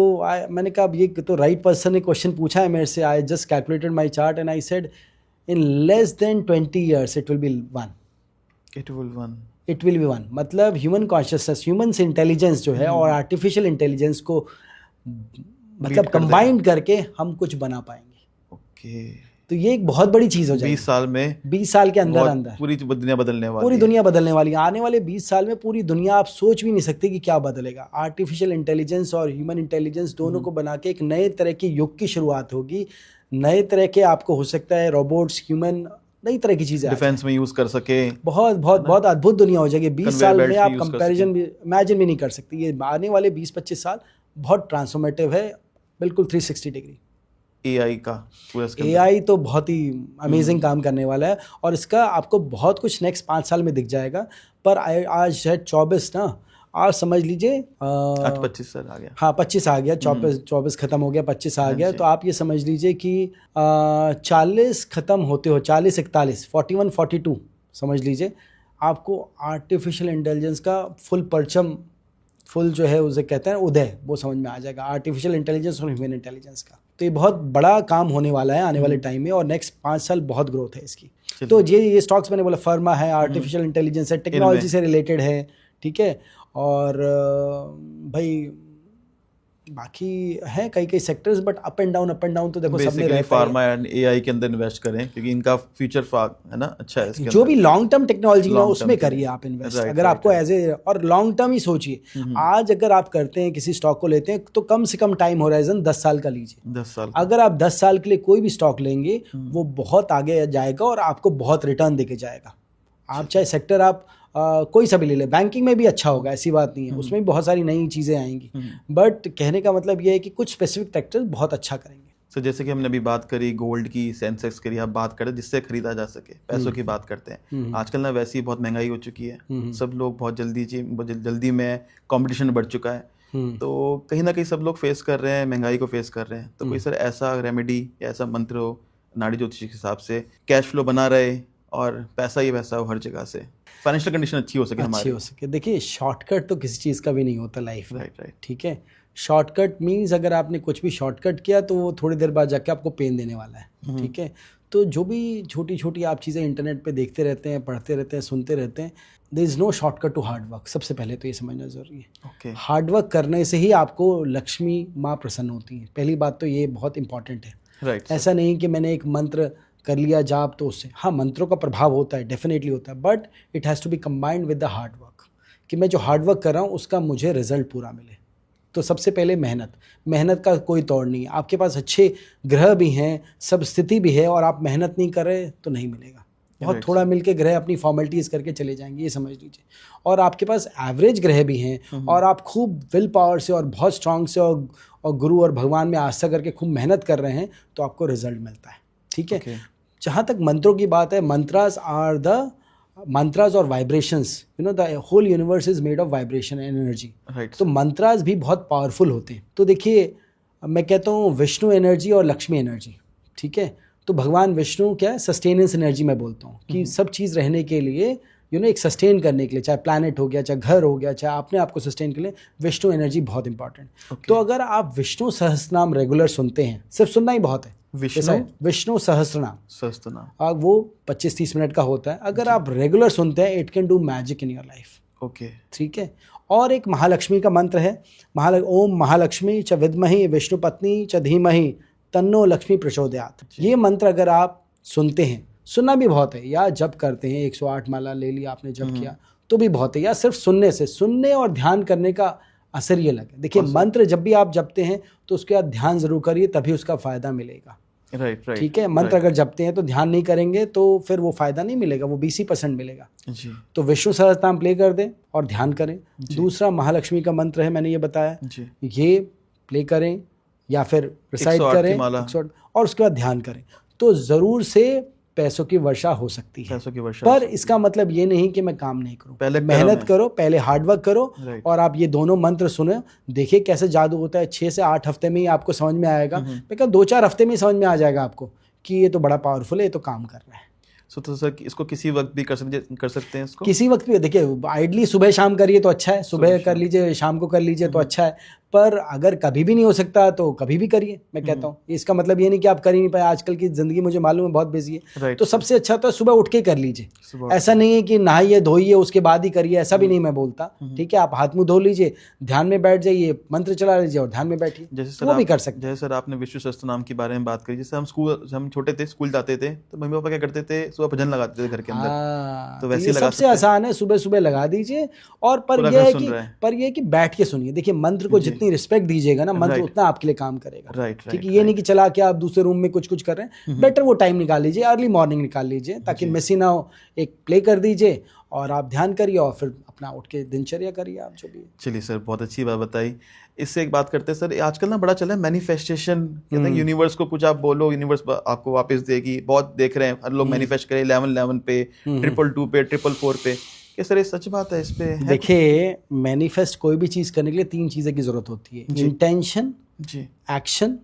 मैंने कहा अब ये तो राइट पर्सन ने क्वेश्चन पूछा है मेरे से। I just calculated my chart and I said in less than 20 years it will be one. मतलब ह्यूमन कॉन्शियसनेस, ह्यूमन इंटेलिजेंस जो है और आर्टिफिशियल इंटेलिजेंस को मतलब कंबाइन करके हम कुछ बना पाएंगे। तो ये एक बहुत बड़ी चीज़ हो जाएगी 20 साल के अंदर पूरी दुनिया बदलने वाली है। आने वाले 20 साल में पूरी दुनिया, आप सोच भी नहीं सकते कि क्या बदलेगा। आर्टिफिशियल इंटेलिजेंस और ह्यूमन इंटेलिजेंस दोनों को बना के एक नए तरह के युग की शुरुआत होगी। नए तरह के आपको हो सकता है रोबोट्स, ह्यूमन, नई तरह की चीज़ें डिफेंस में यूज़ कर सके। बहुत अद्भुत दुनिया हो जाएगी 20 साल में। आप कंपैरिजन भी इमेजिन भी नहीं कर सकते। ये आने वाले 20-25 साल बहुत ट्रांसफॉर्मेटिव है, बिल्कुल 360 डिग्री। AI तो बहुत ही अमेजिंग काम करने वाला है और इसका आपको बहुत कुछ नेक्स्ट 5 साल में दिख जाएगा। पर आज है 24 ना, आज समझ लीजिए 25 आ गया। हाँ 25 आ गया, 24 खत्म हो गया, 25 आ गया। तो आप ये समझ लीजिए कि 40 खत्म होते हो, 40, 41, 41, 42 समझ लीजिए, आपको आर्टिफिशियल इंटेलिजेंस का फुल परचम फुल जो है उसे कहते हैं उदय, वो समझ में आ जाएगा, आर्टिफिशियल इंटेलिजेंस और ह्यूमन इंटेलिजेंस का। तो ये बहुत बड़ा काम होने वाला है आने वाले टाइम में, और नेक्स्ट 5 साल बहुत ग्रोथ है इसकी। तो ये स्टॉक्स मैंने बोला, फर्मा है, आर्टिफिशियल इंटेलिजेंस है, टेक्नोलॉजी से रिलेटेड है, ठीक है। और भाई बाकी है कई sectors, but up and down तो देखो सब में रहता है। फार्मा एंड एआई के अंदर इन्वेस्ट करें, क्योंकि इनका फ्यूचर है ना, अच्छा है इसके जो अंदर। भी लॉन्ग टर्म टेक्नोलॉजी ना उसमें करिए आप इन्वेस्ट, अगर आपको एज ए, और लॉन्ग टर्म ही सोचिए। आज अगर आप करते हैं किसी स्टॉक को लेते हैं तो कम से कम टाइम होराइजन 10 साल का लीजिए। 10 साल। अगर आप 10 साल के लिए कोई भी स्टॉक लेंगे वो बहुत आगे जाएगा और आपको बहुत रिटर्न देके जाएगा। आप चाहे सेक्टर आप कोई सा भी ले ले, बैंकिंग में भी अच्छा होगा, ऐसी बात नहीं है, उसमें भी बहुत सारी नई चीज़ें आएंगी, बट कहने का मतलब ये है कि कुछ स्पेसिफिक सेक्टर्स बहुत अच्छा करेंगे। सर जैसे कि हमने अभी बात करी गोल्ड की, सेंसेक्स करी, आप बात करें जिससे खरीदा जा सके, पैसों की बात करते हैं। आजकल ना वैसे ही बहुत महंगाई हो चुकी है, सब लोग बहुत जल्दी में कंपटीशन बढ़ चुका है, तो कहीं ना कहीं सब लोग फेस कर रहे हैं, महंगाई को फेस कर रहे हैं। तो कोई सर ऐसा रेमेडी या ऐसा मंत्र हो नाड़ी ज्योतिष के हिसाब से, कैश फ्लो बना रहे और पैसा ही वैसा हो हर जगह से, फाइनेंशियल कंडीशन अच्छी हो सके हमारी। अच्छी हो सके। देखिए शॉर्टकट तो किसी चीज़ का भी नहीं होता लाइफ में, राइट। ठीक है। शॉर्टकट मीन्स अगर आपने कुछ भी शॉर्टकट किया तो वो थोड़ी देर बाद जाके आपको पेन देने वाला है, ठीक है। तो जो भी छोटी छोटी आप चीज़ें इंटरनेट पे देखते रहते हैं, पढ़ते रहते हैं, सुनते रहते हैं, there is no shortcut to hard work. सबसे पहले तो ये समझना ज़रूरी है। ओके। हार्ड वर्क करने से ही आपको लक्ष्मी माँ प्रसन्न होती है, पहली बात तो ये बहुत इंपॉर्टेंट है। राइट। ऐसा नहीं कि मैंने एक मंत्र कर लिया जाप तो उससे, हाँ मंत्रों का प्रभाव होता है, डेफिनेटली होता है, but it has to be combined with the hard work, कि मैं जो हार्ड वर्क कर रहा हूँ उसका मुझे रिजल्ट पूरा मिले। तो सबसे पहले मेहनत का कोई तोड़ नहीं है। आपके पास अच्छे ग्रह भी हैं, सब स्थिति भी है, और आप मेहनत नहीं कर रहे तो नहीं मिलेगा। बहुत थोड़ा मिलके ग्रह अपनी फॉर्मेलिटीज़ करके चले जाएंगे, ये समझ लीजिए। और आपके पास एवरेज ग्रह भी हैं और आप खूब विल पावर से और बहुत स्ट्रांग से और गुरु और भगवान में आस्था करके खूब मेहनत कर रहे हैं तो आपको रिजल्ट मिलता है, ठीक है। जहाँ तक मंत्रों की बात है, मंत्रास और vibrations, you know the whole universe is made of vibration and energy. तो मंत्रास भी बहुत पावरफुल होते हैं। तो देखिए मैं कहता हूँ विष्णु एनर्जी और लक्ष्मी एनर्जी, ठीक है। तो भगवान विष्णु क्या है, सस्टेनेंस एनर्जी मैं बोलता हूँ, कि सब चीज़ रहने के लिए एक सस्टेन करने के लिए, चाहे प्लैनेट हो गया, चाहे घर हो गया, चाहे आपने आपको सस्टेन के लिए विष्णु एनर्जी बहुत इंपॉर्टेंट। तो अगर आप विष्णु सहस्त्रनाम रेगुलर सुनते हैं, सिर्फ सुनना ही बहुत है, विष्णु सहस्त्रनाम वो 25-30 मिनट का होता है। अगर आप रेगुलर सुनते हैं, it can do magic in your life. Okay, ठीक है। और एक महालक्ष्मी का मंत्र है, ओम महालक्ष्मी च विद्महि विष्णु पत्नी च धीमहि तन्नो लक्ष्मी प्रचोदयात्। ये मंत्र अगर आप सुनते हैं, सुनना भी बहुत है, या जप करते हैं 108 माला ले लिया आपने, जप किया तो भी बहुत है, या सिर्फ सुनने और ध्यान करने का असर ये लगे। देखिए मंत्र जब भी आप जपते हैं तो उसके बाद ध्यान जरूर करिए, तभी उसका फायदा मिलेगा। राइट, ठीक है। मंत्र अगर जपते हैं तो ध्यान नहीं करेंगे तो फिर वो फायदा नहीं मिलेगा, वो 20% मिलेगा जी। तो विष्णु सहस्त्रनाम प्ले कर दें और ध्यान करें। दूसरा महालक्ष्मी का मंत्र है, मैंने ये बताया जी। ये प्ले करें या फिर रिसाइट करें और उसके बाद ध्यान करें, तो जरूर से पैसों की वर्षा हो सकती है। पर इसका मतलब ये नहीं कि मैं काम नहीं करूं, पहले मेहनत करो, पहले हार्डवर्क करो और आप ये दोनों मंत्र सुनो, देखिए कैसे जादू होता है। 6 से 8 हफ्ते में ही आपको समझ में आएगा। मैं कहता 2-4 हफ्ते में ही समझ में आ जाएगा आपको कि ये तो बड़ा पावरफुल है, ये तो काम कर रहा है। तो सर इसको किसी वक्त भी कर सकते हैं इसको? किसी वक्त भी। देखिए आइडली सुबह शाम करिए तो अच्छा है, सुबह कर लीजिए, शाम को कर लीजिए तो अच्छा है, पर अगर कभी भी नहीं हो सकता तो कभी भी करिए। मैं कहता हूँ इसका मतलब ये नहीं कि आप कर ही नहीं पाए, आजकल की ज़िंदगी मुझे मालूम है बहुत बिजी है, तो सबसे अच्छा तो सुबह उठ के कर लीजिए। ऐसा नहीं है कि नहाइए धोइए उसके बाद ही करिए, ऐसा भी नहीं मैं बोलता। ठीक है, आप हाथ मुंह धो लीजिए, ध्यान में बैठ जाइए, मंत्र चला लीजिए और ध्यान में बैठिए, जैसे वो भी कर सकते हैं। जैसे सर आपने विष्णु सहस्त्रनाम के बारे में बात करी, जैसे हम छोटे थे, स्कूल जाते थे तो मम्मी पापा क्या करते थे, सुबह भजन लगाते थे घर के अंदर, तो वैसे सबसे आसान है, सुबह सुबह लगा दीजिए। और पर यह है कि बैठ के सुनिए। देखिए मंत्र को जितनी रिस्पेक्ट दीजिएगा ना, मंत्र उतना आपके लिए काम करेगा। ठीक है, ये नहीं कि चला के आप दूसरे रूम में कुछ कर रहे हैं, बेटर वो टाइम निकाल लीजिए, अर्ली मॉर्निंग निकाल लीजिए ताकि मिस ही ना हो। एक प्ले कर दीजिए और आप ध्यान करिए और फिर अपना उठ के दिनचर्या करिए आप जो भी। चलिए सर, बहुत अच्छी बात बताई। इससे एक बात करते हैं सर, आजकल ना बड़ा चला है मैनिफेस्टेशन, कहते हैं यूनिवर्स को कुछ आप बोलो, यूनिवर्स आपको वापस देगी। बहुत देख रहे हैं हर लोग मैनिफेस्ट करें 1111 पे, 222 पे, 444 पे। क्या सर ये सच बात है इस पे? देखिए मैनिफेस्ट कोई भी चीज़ करने के लिए 3 चीज़ें की ज़रूरत होती है, इंटेंशन जी, action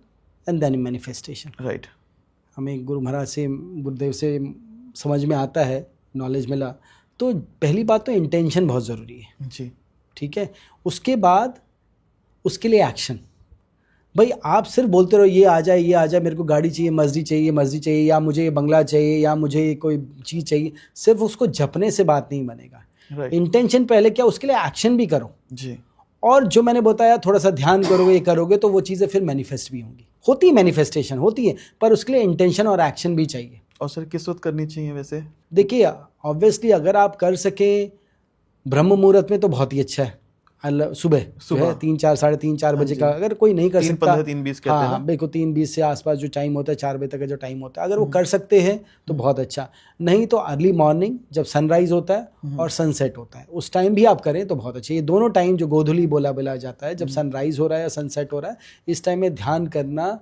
and then manifestation. Right. हमें गुरु महाराज से, गुरुदेव से समझ में आता है, नॉलेज मिला। तो पहली बात तो इंटेंशन बहुत ज़रूरी है जी। ठीक है। उसके बाद उसके लिए एक्शन। भाई आप सिर्फ बोलते रहो ये आ जाए, ये आ जाए, मेरे को गाड़ी चाहिए, मर्जी चाहिए, मर्जी चाहिए, या मुझे ये बंगला चाहिए, या मुझे कोई चीज़ चाहिए, सिर्फ उसको जपने से बात नहीं बनेगा। इंटेंशन पहले क्या, उसके लिए एक्शन भी करो जी। और जो मैंने बताया थोड़ा सा ध्यान करोगे, ये करोगे तो वो चीज़ें फिर मैनिफेस्ट भी होंगी। होती है मैनिफेस्टेशन होती है, पर उसके लिए इंटेंशन और एक्शन भी चाहिए। और सर किस वक्त करनी चाहिए वैसे? देखिए ऑब्वियसली अगर आप कर सकें ब्रह्म मुहूर्त में तो बहुत ही अच्छा है। सुबह 3-4 साढ़े 3-4 बजे का, अगर कोई नहीं कर सकता 3:15-3:20 कहते हैं ना, बिल्कुल 3:20 से आसपास जो टाइम होता है, 4 बजे तक का जो टाइम होता है, अगर वो कर सकते हैं तो बहुत अच्छा। नहीं तो अर्ली मॉर्निंग जब सनराइज होता है और सनसेट होता है उस टाइम भी आप करें तो बहुत अच्छा। ये दोनों टाइम जो गोधूली बोला जाता है, जब सनराइज हो रहा है या सनसेट हो रहा है, इस टाइम में ध्यान करना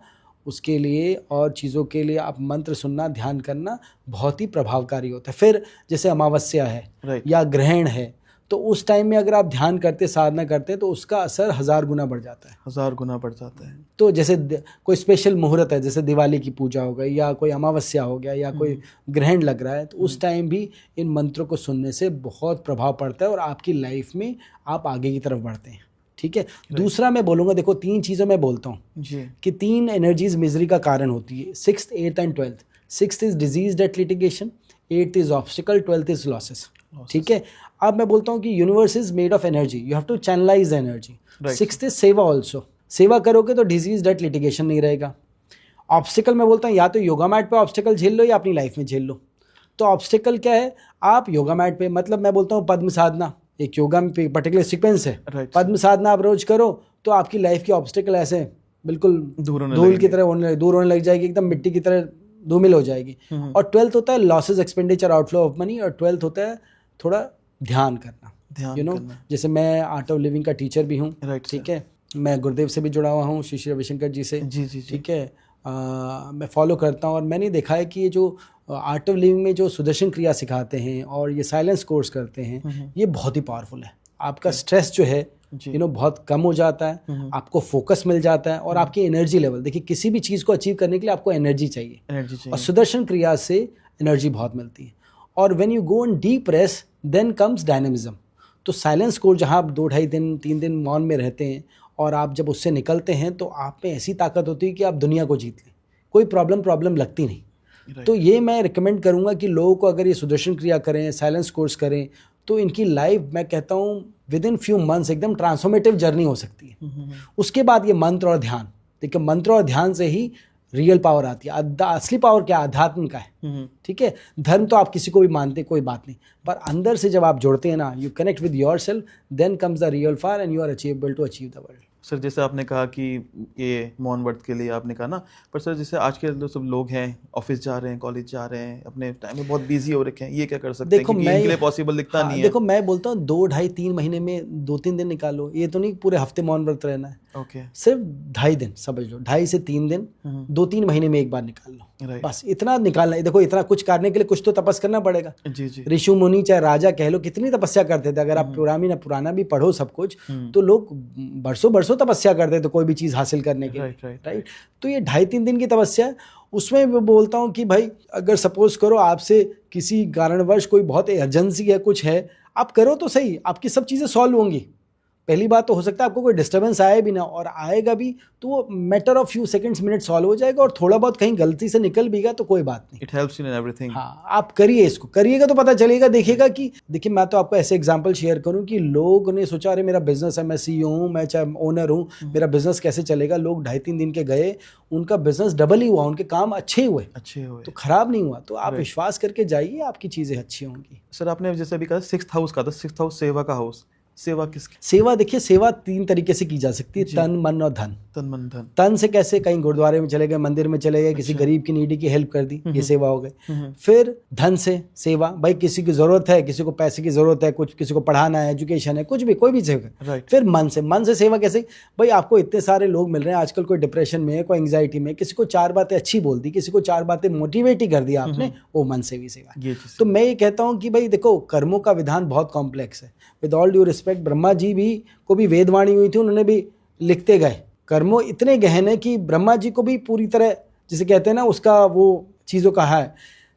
उसके लिए और चीज़ों के लिए आप मंत्र सुनना, ध्यान करना बहुत ही प्रभावकारी होता है। फिर जैसे अमावस्या है या ग्रहण है, तो उस टाइम में अगर आप ध्यान करते, साधना करते, तो उसका असर 1000 गुना बढ़ जाता है। 1000 गुना बढ़ जाता है। तो जैसे कोई स्पेशल मुहूर्त है, जैसे दिवाली की पूजा हो गई, या कोई अमावस्या हो गया, या कोई ग्रहण लग रहा है, तो उस टाइम भी इन मंत्रों को सुनने से बहुत प्रभाव पड़ता है और आपकी लाइफ में आप आगे की तरफ बढ़ते हैं। ठीक है। दूसरा मैं बोलूँगा, देखो 3 चीज़ें मैं बोलता हूँ कि 3 एनर्जीज मिजरी का कारण होती है। 6th, 8th and 12th। 6th is disease debt litigation, 8th is obstacle, 12th is losses. ठीक है। अब मैं बोलता हूँ कि universe is made of energy, you have to channelise energy. 6th is सेवा ऑल्सो। सेवा करोगे तो डिजीज डेट लिटिगेशन नहीं रहेगा। ऑब्स्टिकल मैं बोलता हूँ या तो योगा मैट पे ऑब्स्टिकल झेल लो या अपनी लाइफ में झेल लो। तो ऑब्स्टिकल क्या है, आप योगा मैट पे, मतलब मैं बोलता हूँ पद्म साधना, एक योगा में पर्टिकुलर सीक्वेंस है, पद्म साधना आप रोज करो तो आपकी लाइफ की ऑब्स्टिकल ऐसे बिल्कुल धूल की तरह दूर होने लग जाएगी, एकदम मिट्टी की तरह धूमिल हो जाएगी। और 12th होता है losses, expenditure, outflow of money. और 12th होता है थोड़ा ध्यान करना, यू नो। जैसे मैं आर्ट ऑफ लिविंग का टीचर भी हूँ, ठीक है। मैं गुरुदेव से भी जुड़ा हुआ हूँ, श्री रविशंकर जी से, ठीक है। मैं फॉलो करता हूँ और मैंने देखा है कि ये जो आर्ट ऑफ लिविंग में जो सुदर्शन क्रिया सिखाते हैं और ये साइलेंस कोर्स करते हैं, ये बहुत ही पावरफुल है। आपका स्ट्रेस जो है बहुत कम हो जाता है, आपको फोकस मिल जाता है और आपकी एनर्जी लेवल, देखिए किसी भी चीज़ को अचीव करने के लिए आपको एनर्जी चाहिए और सुदर्शन क्रिया से एनर्जी बहुत मिलती है। और when you go in deep rest then comes dynamism. तो साइलेंस कोर्स जहाँ आप 2-2.5 दिन 3 दिन मौन में रहते हैं और आप जब उससे निकलते हैं तो आप में ऐसी ताकत होती है कि आप दुनिया को जीत लें, कोई प्रॉब्लम लगती नहीं। तो ये मैं रिकमेंड करूँगा कि लोगों को अगर ये सुदर्शन क्रिया करें, साइलेंस कोर्स करें, तो इनकी लाइफ मैं कहता हूँ विद इन फ्यू मंथ्स एकदम ट्रांसफॉर्मेटिव जर्नी हो सकती है। उसके बाद ये मंत्र और ध्यान, देखिए मंत्र और ध्यान से ही रियल पावर आती है। असली पावर क्या, अध्यात्म का है, ठीक है। धर्म तो आप किसी को भी मानते, कोई बात नहीं, पर अंदर से जब आप जुड़ते हैं ना, you connect with yourself, then comes the real power and you are achievable to achieve the world. Sir जैसे आपने कहा कि ये मौन व्रत के लिए आपने कहा ना, पर सर जैसे आज के जो सब लोग हैं ऑफिस जा रहे हैं, कॉलेज जा रहे हैं, अपने टाइम में बहुत बिजी हो रखे हैं, ये क्या कर सकते हैं? देखो मैं इनके लिए पॉसिबल दिखता नहीं है। देखो मैं बोलता हूँ 2-2.5-3 महीने में 2-3 दिन निकालो, ये तो नहीं पूरे हफ्ते मौन व्रत रहना है। ओके। सिर्फ 2.5 दिन समझ लो, 2.5 से 3 दिन 2-3 महीने में एक बार निकाल लो, बस इतना निकालना है। देखो इतना कुछ करने के लिए कुछ तो तपस करना पड़ेगा। जी। ऋषि मुनि चाहे राजा कह लो कितनी तपस्या करते थे, अगर आप पुराना भी पढ़ो सब कुछ, तो लोग बरसों तपस्या करते थे कोई भी चीज़ हासिल करने के लिए, राइट। तो ये 2.5-3 दिन की तपस्या, उसमें मैं बोलता हूँ कि भाई अगर सपोज करो आपसे किसी कारणवश कोई बहुत इमरजेंसी है, कुछ है, आप करो तो सही, आपकी सब चीज़ें सॉल्व होंगी। पहली बात तो हो सकता है आपको कोई डिस्टर्बेंस आए भी ना, और आएगा भी तो वो matter of few seconds minute solve हो जाएगा, और थोड़ा बहुत कहीं गलती से निकल भी गया तो कोई बात नहीं। It helps in everything. हाँ, आप करिए, इसको करिएगा तो पता चलेगा, देखिएगा कि देखिए मैं तो आपको ऐसे एग्जांपल शेयर करूं कि लोग ने सोचा अरे मेरा बिजनेस है, मैं CEO हूँ, मैं चाहे ओनर हूँ, मेरा बिजनेस कैसे चलेगा। लोग 2.5-3 दिन के गए, उनका बिजनेस डबल ही हुआ, उनके काम अच्छे हुए, तो खराब नहीं हुआ। तो आप विश्वास करके जाइए, आपकी चीज़ें अच्छी होंगी। सर आपने जैसे अभी कहा 6th हाउस का, तो 6th हाउस सेवा का हाउस। सेवा किसकी? सेवा देखिए, सेवा 3 तरीके से की जा सकती है, तन मन और धन। तन से कैसे, कहीं गुरुद्वारे में चले गए, मंदिर में चले गए, किसी गरीब की नीडी की हेल्प कर दी, ये सेवा हो गई। फिर धन से सेवा, भाई किसी की जरूरत है, किसी को पैसे की जरूरत है, कुछ किसी को पढ़ाना है, एजुकेशन है, कुछ भी, कोई भी सेवा। फिर मन से सेवा कैसे, भाई आपको इतने सारे लोग मिल रहे हैं आजकल, कोई डिप्रेशन में है, कोई एंग्जाइटी में, किसी को 4 बातें अच्छी बोल दी, किसी को 4 बातें मोटिवेट ही कर दिया आपने, वो मन से भी सेवा। तो मैं ये कहता हूँ कि भाई देखो कर्मों का विधान बहुत कॉम्प्लेक्स है। With all due respect, Brahma ji भी को भी वेदवाणी हुई थी, उन्होंने भी लिखते गए। कर्मों इतने गहन है कि ब्रह्मा जी को भी पूरी तरह, जिसे कहते हैं ना, उसका वो चीज़ों का है।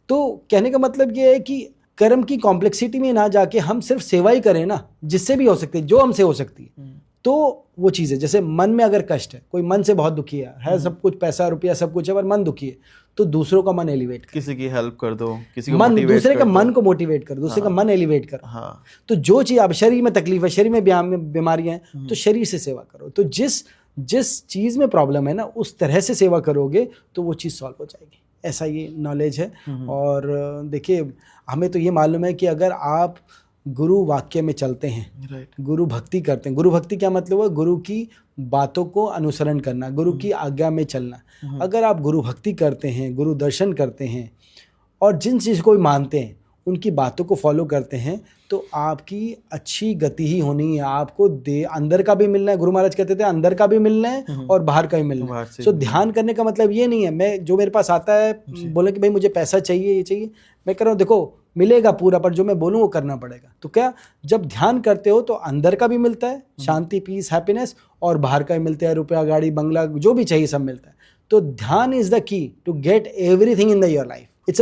तो कहने का मतलब ये है कि कर्म की कॉम्प्लेक्सिटी में ना जाके हम सिर्फ सेवा ही करें ना, जिससे भी हो सकती है, जो हमसे हो सकती है, तो वो चीज़ है। जैसे मन में अगर कष्ट है, कोई मन से बहुत दुखी है सब कुछ, पैसा रुपया सब कुछ है, पर मन दुखी है, तो दूसरों का मन एलिवेट कर, किसी की हेल्प कर दो, किसी को मन, मोटिवेट दूसरे कर का दो। मन को मोटिवेट कर, दूसरे का मन एलिवेट कर। हाँ, तो जो चीज़, अब शरीर में तकलीफ है, शरीर में बीमारियां हैं, तो शरीर से सेवा करो। तो जिस चीज़ में प्रॉब्लम है ना, उस तरह से सेवा करोगे तो वो चीज़ सॉल्व हो जाएगी। ऐसा ये नॉलेज है। और देखिए, हमें तो ये मालूम है कि अगर आप गुरु वाक्य में चलते हैं, गुरु भक्ति करते हैं, गुरु भक्ति क्या मतलब है? गुरु की बातों को अनुसरण करना, गुरु की आज्ञा में चलना। अगर आप गुरु भक्ति करते हैं, गुरु दर्शन करते हैं और जिन चीज़ को भी मानते हैं उनकी बातों को फॉलो करते हैं, तो आपकी अच्छी गति ही होनी है। आपको अंदर का भी मिलना है। गुरु महाराज कहते थे अंदर का भी मिलना है और बाहर का भी मिलना है। सो ध्यान करने का मतलब ये नहीं है मैं, जो मेरे पास आता है बोले कि भाई मुझे पैसा चाहिए, ये चाहिए, मैं कह रहा हूँ देखो मिलेगा पूरा, पर जो मैं बोलूँ वो करना पड़ेगा। तो क्या, जब ध्यान करते हो तो अंदर का भी मिलता है, शांति, पीस, हैप्पीनेस, और बाहर का भी मिलता है, रुपया, गाड़ी, बंगला, जो भी चाहिए सब मिलता है। तो ध्यान is the key to get everything in the your life. It's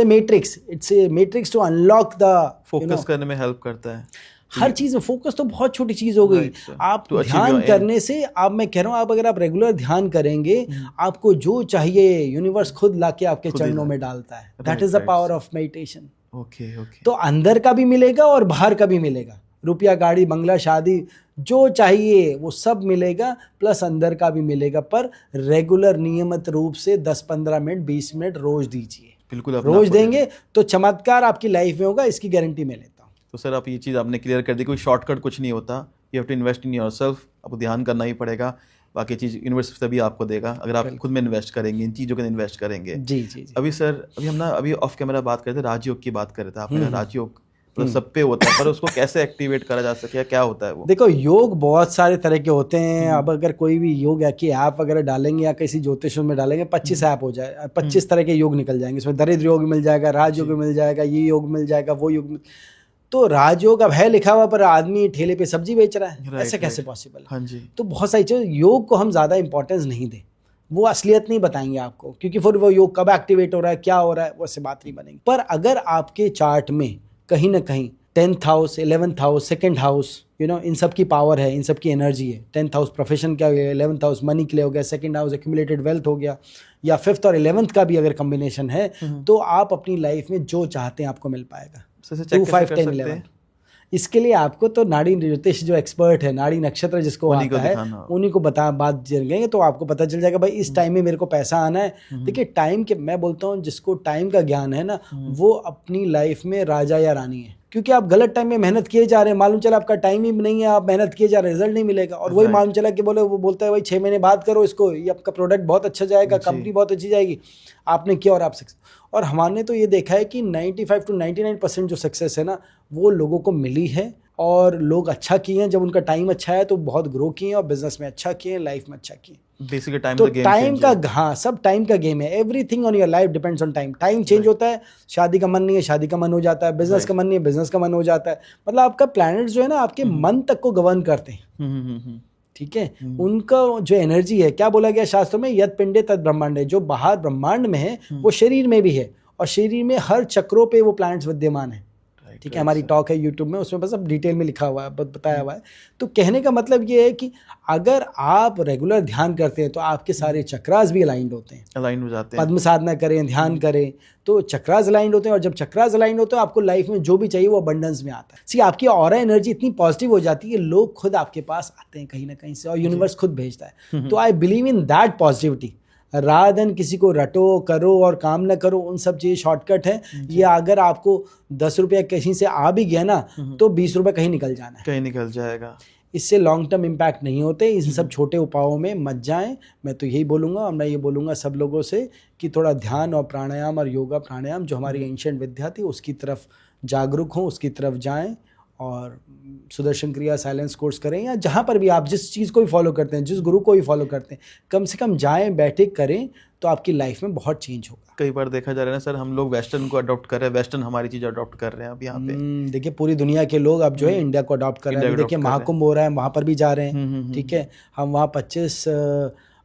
a matrix to unlock the, focus करने में हेल्प करता है हर चीज में। फोकस तो बहुत छोटी चीज हो गई। आप ध्यान करने से, आप, मैं कह रहा हूँ, आप अगर आप रेगुलर ध्यान करेंगे, आपको जो चाहिए यूनिवर्स खुद लाके आपके चरणों में डालता है। That is the power of meditation. Okay. तो अंदर का भी मिलेगा और बाहर का भी मिलेगा, रुपया, गाड़ी, बंगला, शादी, जो चाहिए वो सब मिलेगा, प्लस अंदर का भी मिलेगा। पर रेगुलर नियमित रूप से 10-15 मिनट, 20 मिनट रोज दीजिए। बिल्कुल, रोज देंगे तो चमत्कार आपकी लाइफ में होगा, इसकी गारंटी मैं लेता हूँ। तो सर, आप ये चीज़ आपने क्लियर कर दी, कोई शॉर्टकट कुछ नहीं होता। You have to invest in yourself. आपको ध्यान करना ही पड़ेगा, बाकी चीज़ यूनिवर्स तभी आपको देगा अगर आप खुद में इन्वेस्ट करेंगे, इन चीज़ों के इन्वेस्ट करेंगे। जी जी जी। अभी सर, अभी ऑफ कैमरा बात कर रहे थे, राजयोग की बात कर रहे थे। आपने कहा राजयोग मतलब सब पे होता है, पर उसको कैसे एक्टिवेट करा जा सके, क्या होता है वो? देखो, योग बहुत सारे तरह के होते हैं। अब अगर कोई भी योग की ऐप वगैरह डालेंगे या किसी ज्योतिष में डालेंगे, 25 ऐप हो जाए, 25 तरह के योग निकल जाएंगे। इसमें दरिद्र योग मिल जाएगा, राजयोग मिल जाएगा, ये योग मिल जाएगा, वो योग। तो राजयोग अब है लिखा हुआ, पर आदमी ठेले पे सब्जी बेच रहा है, ऐसे कैसे पॉसिबल है? हाँ जी। तो बहुत सारी चीज़, योग को हम ज़्यादा इंपॉर्टेंस नहीं दें, वो असलियत नहीं बताएंगे आपको, क्योंकि फिर वो योग कब एक्टिवेट हो रहा है, क्या हो रहा है, वैसे बात नहीं बनेगी। पर अगर आपके चार्ट में कहीं ना कहीं 10th house, 11th house, 2nd house, इन सब की पावर है, इन सब की एनर्जी है। 10th हाउस प्रोफेशन का हो गया, 11th हाउस मनी के लिए हो गया, 2nd हाउस एक्यूमुलेटेड वेल्थ हो गया, या 5th और 11th का भी अगर कॉम्बिनेशन है, तो आप अपनी लाइफ में जो चाहते हैं आपको मिल पाएगा। 2, 5, 10, 11। इसके लिए आपको तो नाड़ी ज्योतिष जो एक्सपर्ट है, नाड़ी नक्षत्र जिसको आता है, उन्हीं को बात जाएंगे, तो आपको पता चल जाएगा भाई इस टाइम में मेरे को पैसा आना है। देखिए, टाइम के, मैं बोलता हूँ जिसको टाइम का ज्ञान है ना, वो अपनी लाइफ में राजा या रानी है। क्योंकि आप गलत टाइम में मेहनत किए जा रहे हैं, मालूम चला आपका टाइम ही नहीं है, आप मेहनत किए जा रहे हैं, रिजल्ट नहीं मिलेगा। और वही मालूम चला कि वो बोलता है भाई 6 महीने बाद करो इसको, ये आपका प्रोडक्ट बहुत अच्छा जाएगा, कंपनी बहुत अच्छी जाएगी, आपने किया और आप सक्सेस। और हमने तो ये देखा है कि 95 to 99% जो सक्सेस है ना, वो लोगों को मिली है, और लोग अच्छा किए हैं। जब उनका टाइम अच्छा है तो बहुत ग्रो किए हैं, और बिजनेस में अच्छा किए हैं, लाइफ में अच्छा किए। बेसिकली टाइम, तो टाइम का, हाँ, सब टाइम का गेम है। Everything on your life depends on time. Time change होता है, शादी का मन नहीं है, शादी का मन हो जाता है, बिजनेस का मन नहीं है, बिजनेस का मन हो जाता है। मतलब आपका प्लैनेट्स जो है ना, आपके मन तक को गवर्न करते हैं। ठीक है, उनका जो एनर्जी है, क्या बोला गया शास्त्रों में, यद पिंडे तद ब्रह्मांड है। जो बाहर ब्रह्मांड में है वो शरीर में भी है, और शरीर में हर चक्रों पे वो प्लैनेट्स विद्यमान है। ठीक है, हमारी टॉक है यूट्यूब में, उसमें बस अब डिटेल में लिखा हुआ है, बताया हुआ है। तो कहने का मतलब ये है कि अगर आप रेगुलर ध्यान करते हैं तो आपके सारे चक्रास भी अलाइंड होते हैं, अलाइन हो जाते हैं। पद्म साधना करें, ध्यान करें, तो चक्रास अलाइंड होते हैं। और जब चक्रास अलाइंड होते हैं, आपको लाइफ में जो भी चाहिए वो अबंडेंस में आता है। सी, आपकी ऑरा एनर्जी इतनी पॉजिटिव हो जाती है, लोग खुद आपके पास आते हैं कहीं ना कहीं से, और यूनिवर्स खुद भेजता है। तो I believe in that positivity, rather than किसी को रटो, करो और काम ना करो, उन सब चीज़ शॉर्टकट है। ये अगर आपको 10 रुपया कहीं से आ भी गया ना, तो 20 रुपये कहीं निकल जाना है, कहीं निकल जाएगा। इससे लॉन्ग टर्म इम्पैक्ट नहीं होते। इन सब छोटे उपायों में मत जाएं। मैं तो यही बोलूँगा, और मैं ये बोलूँगा सब लोगों से कि थोड़ा ध्यान और प्राणायाम और योगा प्राणायाम जो हमारी एंशिएंट विद्या थी, उसकी तरफ जागरूक हों, उसकी तरफ जाएं, और सुदर्शन क्रिया साइलेंस कोर्स करें, या जहाँ पर भी आप जिस चीज़ को भी फॉलो करते हैं, जिस गुरु को भी फॉलो करते हैं, कम से कम जाएं, बैठे करें, तो आपकी लाइफ में बहुत चेंज होगा। कई बार देखा जा रहा है ना सर, हम लोग वेस्टर्न को अडॉप्ट कर रहे हैं, वेस्टर्न हमारी चीज़ अडॉप्ट कर रहे हैं अब यहाँ पे। देखिए, पूरी दुनिया के लोग अब जो है इंडिया को अडॉप्ट कर रहे हैं। देखिए, महाकुंभ हो रहा है, वहाँ पर भी जा रहे हैं। ठीक है, हम वहाँ 25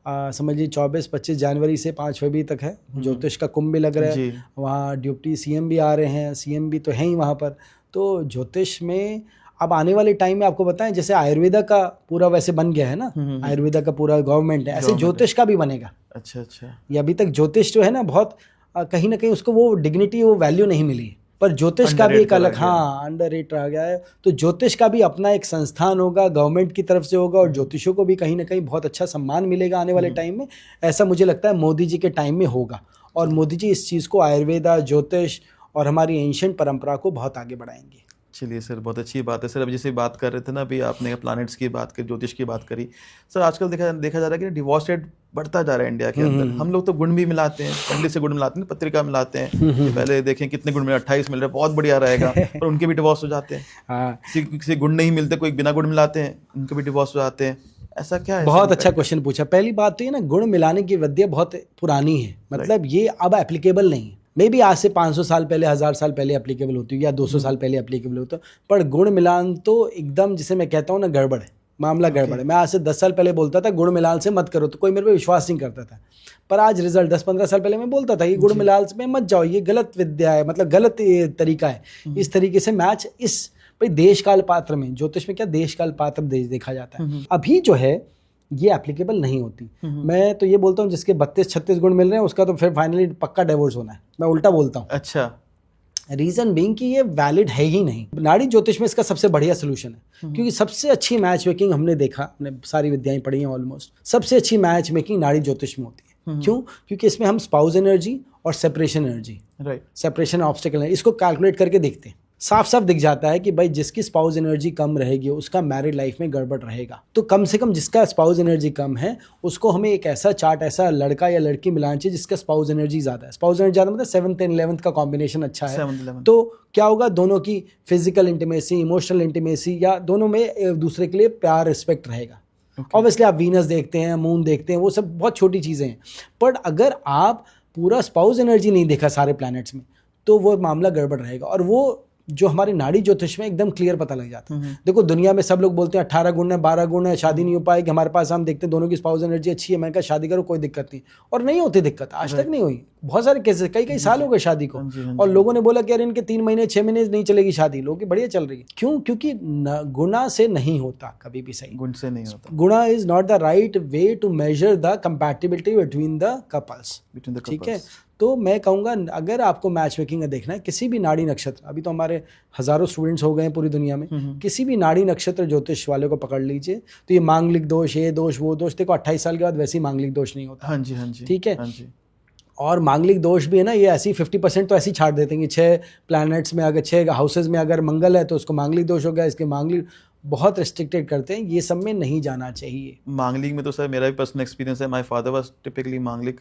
समझ लीजिए 24-25 जनवरी से 5 फरवरी तक है, ज्योतिष का कुंभ भी लग रहा है, वहाँ डिप्टी सीएम भी आ रहे हैं, सीएम भी तो हैं ही वहाँ पर। तो ज्योतिष में अब आने वाले टाइम में आपको बताएं, जैसे आयुर्वेदा का पूरा वैसे बन गया है ना, आयुर्वेदा का पूरा गवर्नमेंट है, ऐसे ज्योतिष का भी बनेगा। अच्छा। ये अभी तक ज्योतिष जो है ना बहुत कहीं ना कहीं उसको वो डिग्निटी, वो वैल्यू नहीं मिली, पर ज्योतिष का भी एक अलग, हाँ, अंडररेट रह गया है। तो ज्योतिष का भी अपना एक संस्थान होगा, गवर्नमेंट की तरफ से होगा, और ज्योतिषों को भी कहीं ना कहीं बहुत अच्छा सम्मान मिलेगा आने वाले टाइम में। ऐसा मुझे लगता है मोदी जी के टाइम में होगा, और मोदी जी इस चीज़ को, आयुर्वेदा, ज्योतिष और हमारी एंशिएंट परंपरा को बहुत आगे बढ़ाएंगे। चलिए सर, बहुत अच्छी बात है सर। अब जैसे बात कर रहे थे ना, अभी आपने प्लैनेट्स की बात करी, ज्योतिष की बात करी सर। आजकल देखा जा रहा है कि डिवोर्स रेट बढ़ता जा रहा है इंडिया के अंदर। हम लोग तो गुण भी मिलाते हैं, पंडित से गुण मिलाते हैं, पत्रिका मिलाते हैं कि पहले देखें कितने गुण मिले, 28 मिल रहे, बहुत बढ़िया रहेगा, और उनके भी डिवोर्स हो जाते हैं। किसी गुण नहीं मिलते, कोई बिना गुण मिलाते हैं, उनके भी डिवोर्स हो जाते हैं। ऐसा क्या है? बहुत अच्छा क्वेश्चन पूछा। पहली बात तो ये ना, गुण मिलाने की विद्या बहुत पुरानी है, मतलब ये अब एप्लीकेबल नहीं है। मे बी आज से 500 साल पहले, 1000 साल पहले एप्लीकेबल होती है, या 200 साल पहले एप्लीकेबल होता, पर गुण मिलान तो एकदम, जिसे मैं कहता हूँ ना, गड़बड़ है, मामला गड़बड़ है। मैं आज से 10 साल पहले बोलता था गुण मिलान से मत करो, तो कोई मेरे पे विश्वास नहीं करता था, पर आज रिजल्ट 10-15 साल पहले मैं बोलता था ये गुण मिलान में मत जाओ, ये गलत विद्या है, मतलब गलत तरीका है। इस तरीके से मैच इस भाई देश काल पात्र में, ज्योतिष में क्या देश काल पात्र देखा जाता है, अभी जो है ये एप्लीकेबल नहीं होती। मैं तो ये बोलता हूँ जिसके 32-36 गुण मिल रहे हैं उसका तो फिर फाइनली पक्का डिवोर्स होना है, मैं उल्टा बोलता हूँ। अच्छा। रीजन बीइंग कि ये वैलिड है ही नहीं। नाड़ी ज्योतिष में इसका सबसे बढ़िया सोल्यूशन है, क्योंकि सबसे अच्छी मैच मेकिंग हमने देखा, हमने सारी विद्याएं पढ़ी हैं ऑलमोस्ट, सबसे अच्छी मैच मेकिंग नाड़ी ज्योतिष में होती है। क्यों? क्योंकि इसमें हम स्पाउस एनर्जी और सेपरेशन एनर्जी, सेपरेशन ऑब्स्टेकल, इसको कैलकुलेट करके देखते हैं। साफ साफ दिख जाता है कि भाई जिसकी स्पाउस एनर्जी कम रहेगी उसका मैरिड लाइफ में गड़बड़ रहेगा। तो कम से कम जिसका स्पाउस एनर्जी कम है उसको हमें एक ऐसा चार्ट, ऐसा लड़का या लड़की मिलाना चाहिए जिसका स्पाउस एनर्जी ज़्यादा है। स्पाउस एनर्जी ज़्यादा मतलब 7th एंड 11th का कॉम्बिनेशन अच्छा है, तो क्या होगा, दोनों की फिजिकल इंटीमेसी, इमोशनल इंटीमेसी, या दोनों में एक दूसरे के लिए प्यार, रिस्पेक्ट रहेगा। ऑब्वियसली आप वीनस देखते हैं, मून देखते हैं, वो सब बहुत छोटी चीज़ें हैं, बट अगर आप पूरा स्पाउस एनर्जी नहीं देखा सारे प्लैनेट्स में तो वो मामला गड़बड़ रहेगा। और वो जो हमारी नाड़ी ज्योतिष में एकदम क्लियर पता लग जाता है। देखो दुनिया में सब लोग बोलते हैं 18 गुण है, 12 गुण है, शादी नहीं हो पाएगी। हमारे पास हम देखते हैं दोनों की स्पाउस एनर्जी अच्छी है, मैंने कहा शादी करो, कोई दिक्कत नहीं, और नहीं होती दिक्कत, आज तक नहीं हुई। बहुत सारे केसेस, कई साल हो गए शादी को, और लोगों ने बोला कि यार इनके 3 महीने 6 महीने नहीं चलेगी शादी, लोगों की बढ़िया चल रही है। क्यों? क्योंकि गुणा से नहीं होता कभी भी सही, गुण से नहीं होता। गुणा is not the right way to measure the compatibility between the couples, ठीक है। तो मैं कहूँगा अगर आपको मैच मेकिंग देखना है, किसी भी नाड़ी नक्षत्र, अभी तो हमारे हज़ारों स्टूडेंट्स हो गए हैं पूरी दुनिया में, किसी भी नाड़ी नक्षत्र ज्योतिष वाले को पकड़ लीजिए, तो ये मांगलिक दोष, ये दोष, वो दोष, देखो 28 साल के बाद वैसे ही मांगलिक दोष नहीं होता। हाँ जी, हाँ जी, ठीक है। हाँ जी। और मांगलिक दोष भी है ना, ये ऐसी 50% तो ऐसे ही छाड़ देते हैं कि 6 प्लैनेट्स में, अगर 6 हाउसेज में अगर मंगल है तो उसको मांगलिक दोष हो गया, इसके मांगलिक बहुत रिस्ट्रिक्टेड करते हैं, ये सब में नहीं जाना चाहिए। मांगलिक में तो सर मेरा भी पर्सनल एक्सपीरियंस है, माय फादर वाज टिपिकली मांगलिक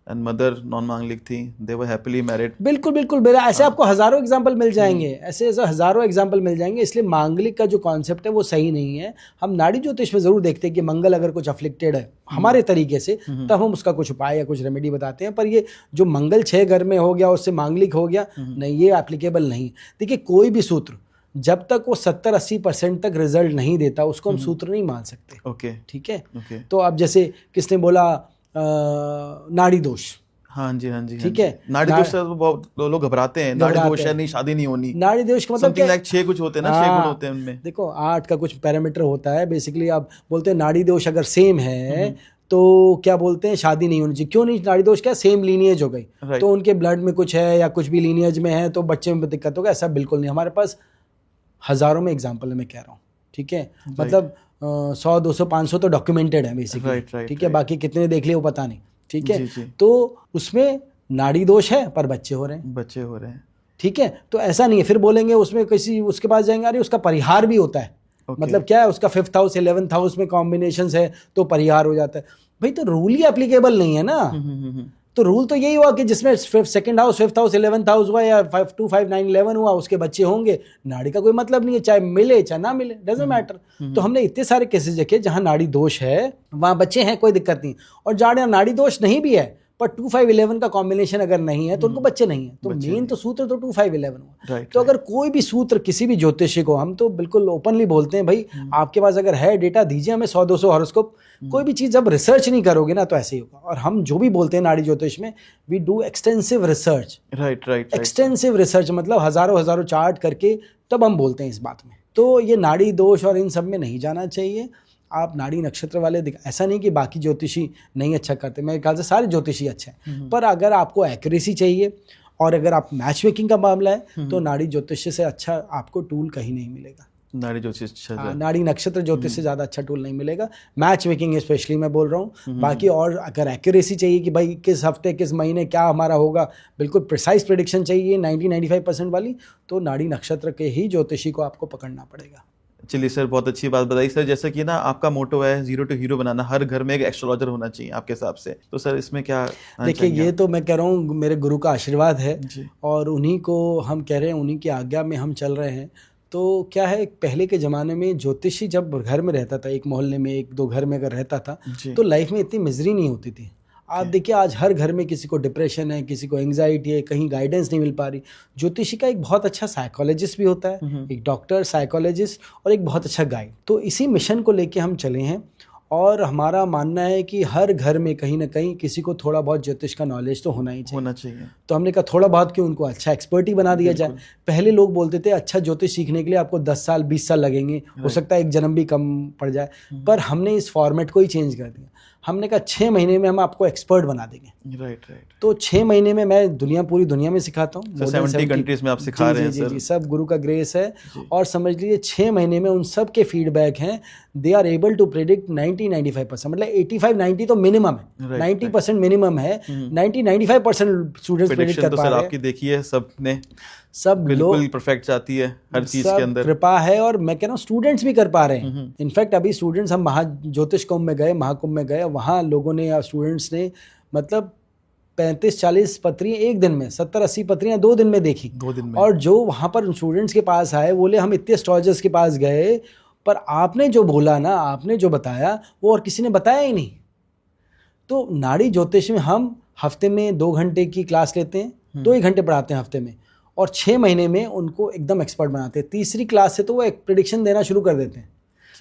एंड मदर नॉन मांगलिक थी, दे वर हैप्पीली मैरिड। बिल्कुल बिल्कुल, मेरा ऐसे आपको हज़ारों एग्जांपल मिल जाएंगे, ऐसे हज़ारों एग्जांपल मिल जाएंगे। इसलिए मांगलिक का जो कॉन्सेप्ट है वो सही नहीं है। हम नाड़ी ज्योतिष में ज़रूर देखते हैं कि मंगल अगर कुछ अफ्लिक्टेड है हमारे तरीके से, तब हम उसका कुछ उपाय या कुछ रेमेडी बताते हैं, पर ये जो मंगल 6 घर में हो गया उससे मांगलिक हो गया, नहीं, ये एप्लीकेबल नहीं। देखिए कोई भी सूत्र जब तक वो 70-80% तक रिजल्ट नहीं देता उसको हम सूत्र नहीं मान सकते। ओके, ठीक है। तो अब जैसे किसने बोला नाड़ी दोष, हाँ जी, हाँ जी, ठीक है। नाड़ी दोष से बहुत लोग घबराते हैं, नाड़ी दोष है नहीं, शादी नहीं होनी। नाड़ी दोष का मतलब क्या, 6 कुछ होते हैं ना, 6 गुण होते हैं उनमें। देखो 8 का कुछ पैरामीटर होता है, बेसिकली आप बोलते हैं नाड़ी दोष अगर सेम है तो क्या बोलते हैं, शादी नहीं होनी चाहिए। क्यों नहीं? नाड़ी दोष क्या, सेम लीनियज हो गई, तो उनके ब्लड में कुछ है या कुछ भी लीनियज में है तो बच्चे में दिक्कत होगा, ऐसा बिल्कुल नहीं। हमारे पास हज़ारों में एग्जाम्पल है, मैं कह रहा हूँ, ठीक है। मतलब 100, 200, 500 तो डॉक्यूमेंटेड है बेसिकली, ठीक है। बाकी कितने देख लिए वो पता नहीं, ठीक है। तो उसमें नाड़ी दोष है पर बच्चे हो रहे हैं, ठीक है। तो ऐसा नहीं है, फिर बोलेंगे उसमें किसी उसके पास जाएंगे, अरे उसका परिहार भी होता है। मतलब क्या है, उसका 5th हाउस 11th हाउस में कॉम्बिनेशंस है तो परिहार हो जाता है। भाई तो रूल ही एप्लीकेबल नहीं है ना। तो रूल तो यही हुआ कि जिसमें 2nd house, 5th house, 11th house हुआ या 5, 2, 5, 9, 11 हुआ, उसके बच्चे होंगे। नाड़ी का कोई मतलब नहीं है, चाहे मिले चाहे ना मिले, डजंट मैटर। तो हमने इतने सारे केसेस देखे जहां नाड़ी दोष है वहां बच्चे हैं, कोई दिक्कत नहीं। और जहां नाड़ी दोष नहीं भी है पर 2-5-11 का कॉम्बिनेशन अगर नहीं है तो उनको बच्चे नहीं है। तो मेन तो सूत्र तो 2-5-11 हुआ। तो अगर कोई भी सूत्र किसी भी ज्योतिषी को, हम तो बिल्कुल ओपनली बोलते हैं भाई आपके पास अगर है डेटा दीजिए हमें 100-200 हॉरोस्कोप। कोई भी चीज़ जब रिसर्च नहीं करोगे ना तो ऐसे ही होगा। और हम जो भी बोलते हैं नाड़ी ज्योतिष में, we do extensive research. Right. Extensive research मतलब हजारों चार्ट करके तब हम बोलते हैं इस बात में। तो ये नाड़ी दोष और इन सब में नहीं जाना चाहिए। आप नाड़ी नक्षत्र वाले ऐसा नहीं कि बाकी ज्योतिषी नहीं अच्छा करते, मेरे ख्याल से सारे ज्योतिषी अच्छे हैं। पर अगर आपको एक्यूरेसी चाहिए और अगर आप मैच मेकिंग का मामला है तो नाड़ी ज्योतिष से अच्छा आपको टूल कहीं नहीं मिलेगा। नाड़ी नक्षत्र ज्योतिष से ज़्यादा अच्छा टूल नहीं मिलेगा, मैच मेकिंग स्पेशली मैं बोल रहा हूँ। बाकी और अगर एक्यूरेसी चाहिए कि भाई किस हफ्ते किस महीने क्या हमारा होगा, बिल्कुल प्रिसाइज प्रेडिक्शन चाहिए 90-95% वाली, तो नाड़ी नक्षत्र के ही ज्योतिषी को आपको पकड़ना पड़ेगा। चलिए सर, बहुत अच्छी बात बताई सर। जैसे कि ना आपका मोटो है जीरो टू हीरो बनाना, हर घर में एक एस्ट्रोलॉजर होना चाहिए आपके हिसाब से, तो सर इसमें क्या? देखिए ये तो मैं कह रहा हूँ मेरे गुरु का आशीर्वाद है और उन्हीं को हम कह रहे हैं, उन्हीं की आज्ञा में हम चल रहे हैं। तो क्या है, पहले के ज़माने में ज्योतिषी जब घर में रहता था, एक मोहल्ले में 1-2 घर में अगर रहता था तो लाइफ में इतनी मिजरी नहीं होती थी। आप देखिए आज हर घर में किसी को डिप्रेशन है, किसी को एंग्जाइटी है, कहीं गाइडेंस नहीं मिल पा रही। ज्योतिषी का एक बहुत अच्छा साइकोलॉजिस्ट भी होता है, एक डॉक्टर, साइकोलॉजिस्ट और एक बहुत अच्छा गाइड। तो इसी मिशन को लेके हम चले हैं और हमारा मानना है कि हर घर में कहीं ना कहीं किसी को थोड़ा बहुत ज्योतिष का नॉलेज तो होना चाहिए। तो हमने कहा थोड़ा बहुत क्यों उनको अच्छा एक्सपर्ट ही बना दिया जाए। पहले लोग बोलते थे अच्छा ज्योतिष सीखने के लिए आपको 10 साल 20 साल लगेंगे, हो सकता है एक जन्म भी कम पड़ जाए, पर हमने इस फॉर्मेट को ही चेंज कर दिया। हमने कहा 6 महीने में हम आपको एक्सपर्ट बना देंगे। राइट। तो 6 महीने में मैं पूरी दुनिया में सिखाता हूँ। 70 कंट्रीज में आप सिखा रहे हैं सर। सब गुरु का ग्रेस है। और समझ लीजिए 6 महीने में उन सब के फीडबैक हैं, they are able to predict 90-95%, मतलब 85-90 तो मिनिमम है, 90% मिनिमम है, 90-95% स्टूडेंट्स प्रेडिक्ट कर पा रहे हैं। आपकी देखिए सब बिल्कुल परफेक्ट जाती है हर चीज के अंदर, कृपा है। और मैं कह रहा हूँ स्टूडेंट्स भी कर पा रहे हैं। इनफैक्ट अभी स्टूडेंट्स, हम ज्योतिष कुंभ में गए, महाकुंभ में गए, वहाँ लोगों ने, स्टूडेंट्स ने मतलब 35-40 पत्रियाँ एक दिन में, 70-80 पत्रियाँ 2 दिन में देखी। 2 दिन में। और जो वहाँ पर स्टूडेंट्स के पास आए, बोले हम इतने एस्ट्रोलॉजर्स के पास गए पर आपने जो बोला ना, आपने जो बताया वो और किसी ने बताया ही नहीं। तो नाड़ी ज्योतिष में हम हफ्ते में 2 घंटे की क्लास लेते हैं, 2 ही घंटे पढ़ाते हैं हफ्ते में, और 6 महीने में उनको एकदम एक्सपर्ट बनाते हैं। तीसरी क्लास से तो वो एक प्रेडिक्शन देना शुरू कर देते हैं।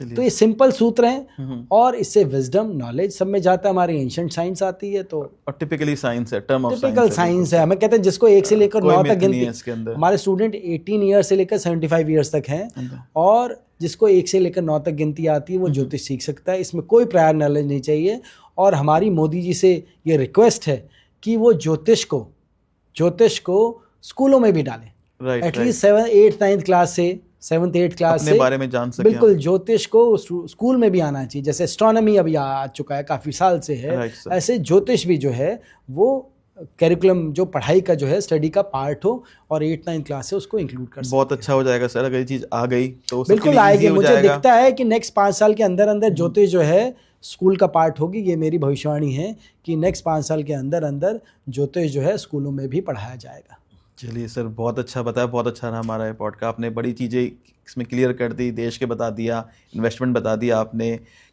तो ये सिंपल सूत्र हैं और इससे विजडम, नॉलेज सब में जाता है। हमारी एंशिएंट साइंस आती है, तो और टिपिकली साइंस है, टर्म ऑफ टिपिकल साइंस है। हमें कहते हैं जिसको 1 से लेकर 9 तक गिनती, हमारे स्टूडेंट 18 ईयर्स से लेकर 75 ईयर्स तक हैं, और जिसको 1 से लेकर 9 तक गिनती आती है वो ज्योतिष सीख सकता है। इसमें कोई प्रायर नॉलेज नहीं चाहिए। और हमारी मोदी जी से ये रिक्वेस्ट है कि वो ज्योतिष को स्कूलों में भी डालें, at least 7th 8th 9th class से, 7th 8th क्लास से बारे में जान सकें। बिल्कुल ज्योतिष को स्कूल में भी आना चाहिए। जैसे एस्ट्रोनॉमी अभी आ चुका है, काफ़ी साल से है, ऐसे ज्योतिष भी जो है वो करिकुलम, जो पढ़ाई का जो है स्टडी का पार्ट हो, और 8th 9th क्लास से उसको इंक्लूड कर सकते हैं। बहुत अच्छा हो जाएगा सर, अगर ये चीज़ आ गई तो बिल्कुल आएगी। मुझे दिखता है कि नेक्स्ट 5 साल के अंदर अंदर ज्योतिष जो है स्कूल का पार्ट होगी। ये मेरी भविष्यवाणी है कि नेक्स्ट 5 साल के अंदर अंदर ज्योतिष जो है स्कूलों में भी पढ़ाया जाएगा। चलिए सर, बहुत अच्छा बताया, बहुत अच्छा रहा हमारा ये पॉडकास्ट। आपने बड़ी चीज़ें इसमें क्लियर कर दी, देश के बता दिया, इन्वेस्टमेंट बता दिया आपने,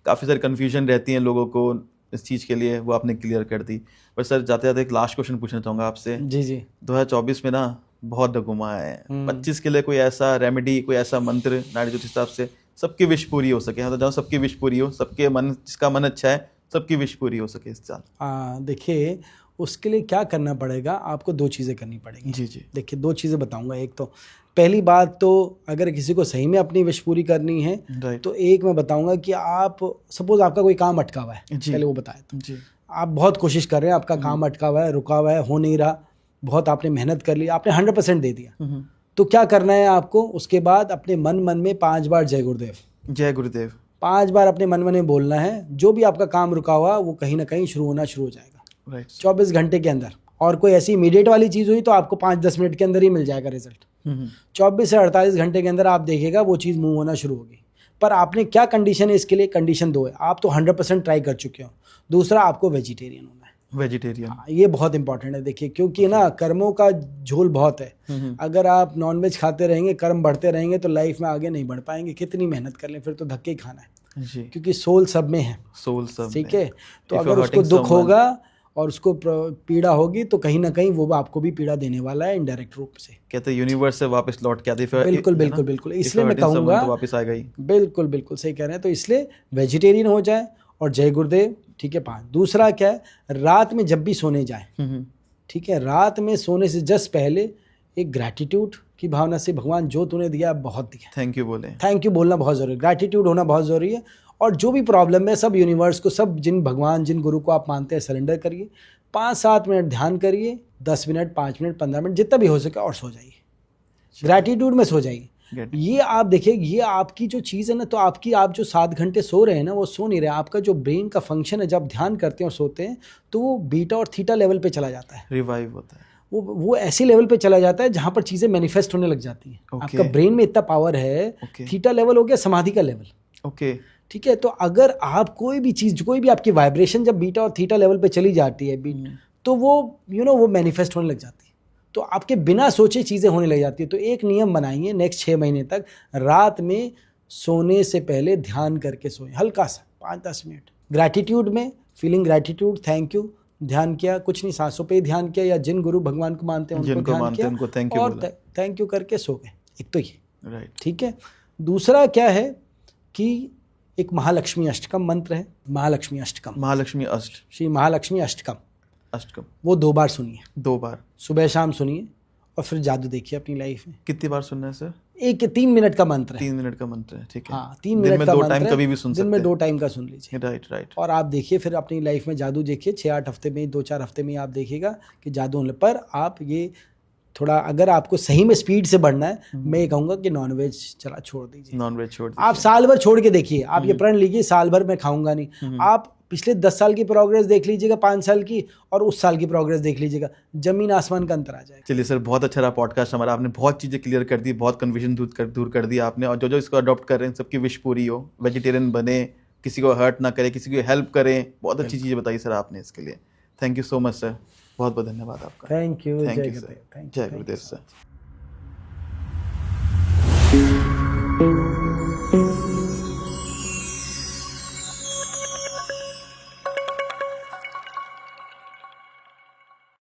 काफ़ी सारी कन्फ्यूजन रहती हैं लोगों को इस चीज़ के लिए, वो आपने क्लियर कर दी। पर सर जाते जाते एक लास्ट क्वेश्चन पूछना चाहूँगा आपसे। जी 2024 में ना बहुत डगुमा है, 25 के लिए कोई ऐसा रेमेडी, कोई ऐसा मंत्र नाड़ी ज्योतिष हिसाब से सबकी विश पूरी हो सके, मतलब जहाँ सबकी विश पूरी हो, सबके मन, जिसका मन अच्छा है सबकी विश पूरी हो सके इस साल। देखिए उसके लिए क्या करना पड़ेगा, आपको 2 चीज़ें करनी पड़ेगी। जी। देखिए 2 चीज़ें बताऊंगा। एक तो पहली बात, तो अगर किसी को सही में अपनी विश पूरी करनी है तो एक मैं बताऊंगा कि आप सपोज आपका कोई काम अटका हुआ है, पहले वो बताया तो आप बहुत कोशिश कर रहे हैं, आपका काम अटका हुआ है, रुका हुआ है, हो नहीं रहा, बहुत आपने मेहनत कर ली, आपने 100% दे दिया, तो क्या करना है आपको, उसके बाद अपने मन में 5 बार जय गुरुदेव 5 बार अपने मन में बोलना है। जो भी आपका काम रुका हुआ वो कहीं ना कहीं शुरू होना शुरू हो जाएगा 24 घंटे के अंदर। और कोई ऐसी इमीडिएट वाली चीज़ हुई तो आपको 5-10 मिनट के अंदर ही मिल जाएगा रिजल्ट। 24 से 48 घंटे के अंदर आप देखिएगा वो चीज़ मूव होना शुरू होगी। पर आपने क्या कंडीशन है इसके लिए, कंडीशन 2 है, आप तो 100% ट्राई कर चुके हो। दूसरा, आपको वेजिटेरियन होना है। वेजिटेरियन, ये बहुत इंपॉर्टेंट है। देखिए क्योंकि ना कर्मों का झोल बहुत है। अगर आप नॉनवेज खाते रहेंगे, कर्म बढ़ते रहेंगे, तो लाइफ में आगे नहीं बढ़ पाएंगे। कितनी मेहनत कर लें फिर तो धक्के ही खाना है, क्योंकि सोल सब में है, सोल सब, ठीक है। तो अगर उसको दुख होगा और उसको पीड़ा होगी तो कहीं ना कहीं वो आपको भी पीड़ा देने वाला है इनडायरेक्ट रूप से। कहते हैं यूनिवर्स से वापस लौट के आती है, बिल्कुल बिल्कुल बिल्कुल, इसलिए मैं कहूँगा तो वापस आएगा ही। बिल्कुल बिल्कुल सही कह रहे हैं। तो इसलिए वेजिटेरियन हो जाए और जय गुरुदेव, ठीक है। 5 दूसरा क्या है, रात में जब भी सोने जाए, ठीक है, रात में सोने से जस्ट पहले एक ग्रैटिट्यूड की भावना से, भगवान जो तूने दिया बहुत दिया, थैंक यू बोले, थैंक यू बोलना बहुत ज़रूरी है, ग्रैटिट्यूड होना बहुत ज़रूरी है। और जो भी प्रॉब्लम है सब यूनिवर्स को, सब जिन भगवान जिन गुरु को आप मानते हैं सरेंडर करिए, 5-7 मिनट ध्यान करिए, 10 मिनट 5 मिनट 15 मिनट जितना भी हो सके, और सो जाइए, ग्रैटिट्यूड में सो जाइए। ये आप देखिए, ये आपकी जो चीज़ है ना, तो आप जो 7 घंटे सो रहे हैं ना, वो सो नहीं रहे। आपका जो ब्रेन का फंक्शन है, जब ध्यान करते हैं और सोते हैं तो वो बीटा और थीटा लेवल पे चला जाता है, रिवाइव होता है, वो ऐसे लेवल पे चला जाता है जहाँ पर चीज़ें मैनिफेस्ट होने लग जाती हैं। आपका ब्रेन में इतना पावर है, थीटा लेवल हो गया समाधि का लेवल, ओके, ठीक है। तो अगर आप कोई भी चीज़, कोई भी आपकी वाइब्रेशन जब बीटा और थीटा लेवल पे चली जाती है, तो वो वो मैनिफेस्ट होने लग जाती है। तो आपके बिना सोचे चीज़ें होने लग जाती है। तो एक नियम बनाइए नेक्स्ट 6 महीने तक, रात में सोने से पहले ध्यान करके सोएं, हल्का सा 5-10 मिनट ग्रैटिट्यूड में, फीलिंग ग्रैटिट्यूड, थैंक यू, ध्यान किया, कुछ नहीं, सांसों पे ही ध्यान किया, या जिन गुरु भगवान को मानते हैं उनको ध्यान किया, उनको थैंक यू और थैंक यू करके सो गए। एक तो ये, राइट, ठीक है। दूसरा क्या है कि एक महालक्ष्मी अष्टकम मंत्र है, महालक्ष्मी अष्टकम, महालक्ष्मी अष्ट, श्री महालक्ष्मी अष्टकम, अष्टकम, वो 2 बार सुनिए, 2 बार, सुबह शाम सुनिए, और फिर जादू देखिए अपनी लाइफ में। कितनी बार सुनना है सर? 3 मिनट का मंत्र है, 3 मिनट का मंत्र है, ठीक है। हाँ, 3 मिनट का मंत्र है, कभी भी सुन सकते हैं, दिन में 2 टाइम का सुन लीजिए, राइट। और आप देखिए फिर अपनी लाइफ में जादू देखिए, 6-8 हफ्ते में, 2-4 हफ्ते में आप देखिएगा कि जादू होने पर आप ये थोड़ा, अगर आपको सही में स्पीड से बढ़ना है, मैं ये कहूँगा कि नॉनवेज चला छोड़ दीजिए, नॉनवेज छोड़ दीजिए। आप साल भर छोड़ के देखिए, आप ये प्रण लीजिए, साल भर मैं खाऊंगा नहीं। आप पिछले 10 साल की प्रोग्रेस देख लीजिएगा, 5 साल की, और उस साल की प्रोग्रेस देख लीजिएगा, जमीन आसमान का अंतर आ जाएगा। चलिए सर, बहुत अच्छा रहा पॉडकास्ट हमारा, आपने बहुत चीज़ें क्लियर कर दी, बहुत कन्फ्यूजन दूर कर दिया आपने, और जो इसको अडॉप्ट कर रहे हैं सबकी विश पूरी हो, वेजिटेरियन बने, किसी को हर्ट ना करे, किसी को हेल्प करें, बहुत अच्छी चीज़ें बताई सर आपने, इसके लिए thank you so much sir, बहुत बहुत धन्यवाद आपका। थैंक यू सर, जय गुरुदेव सर।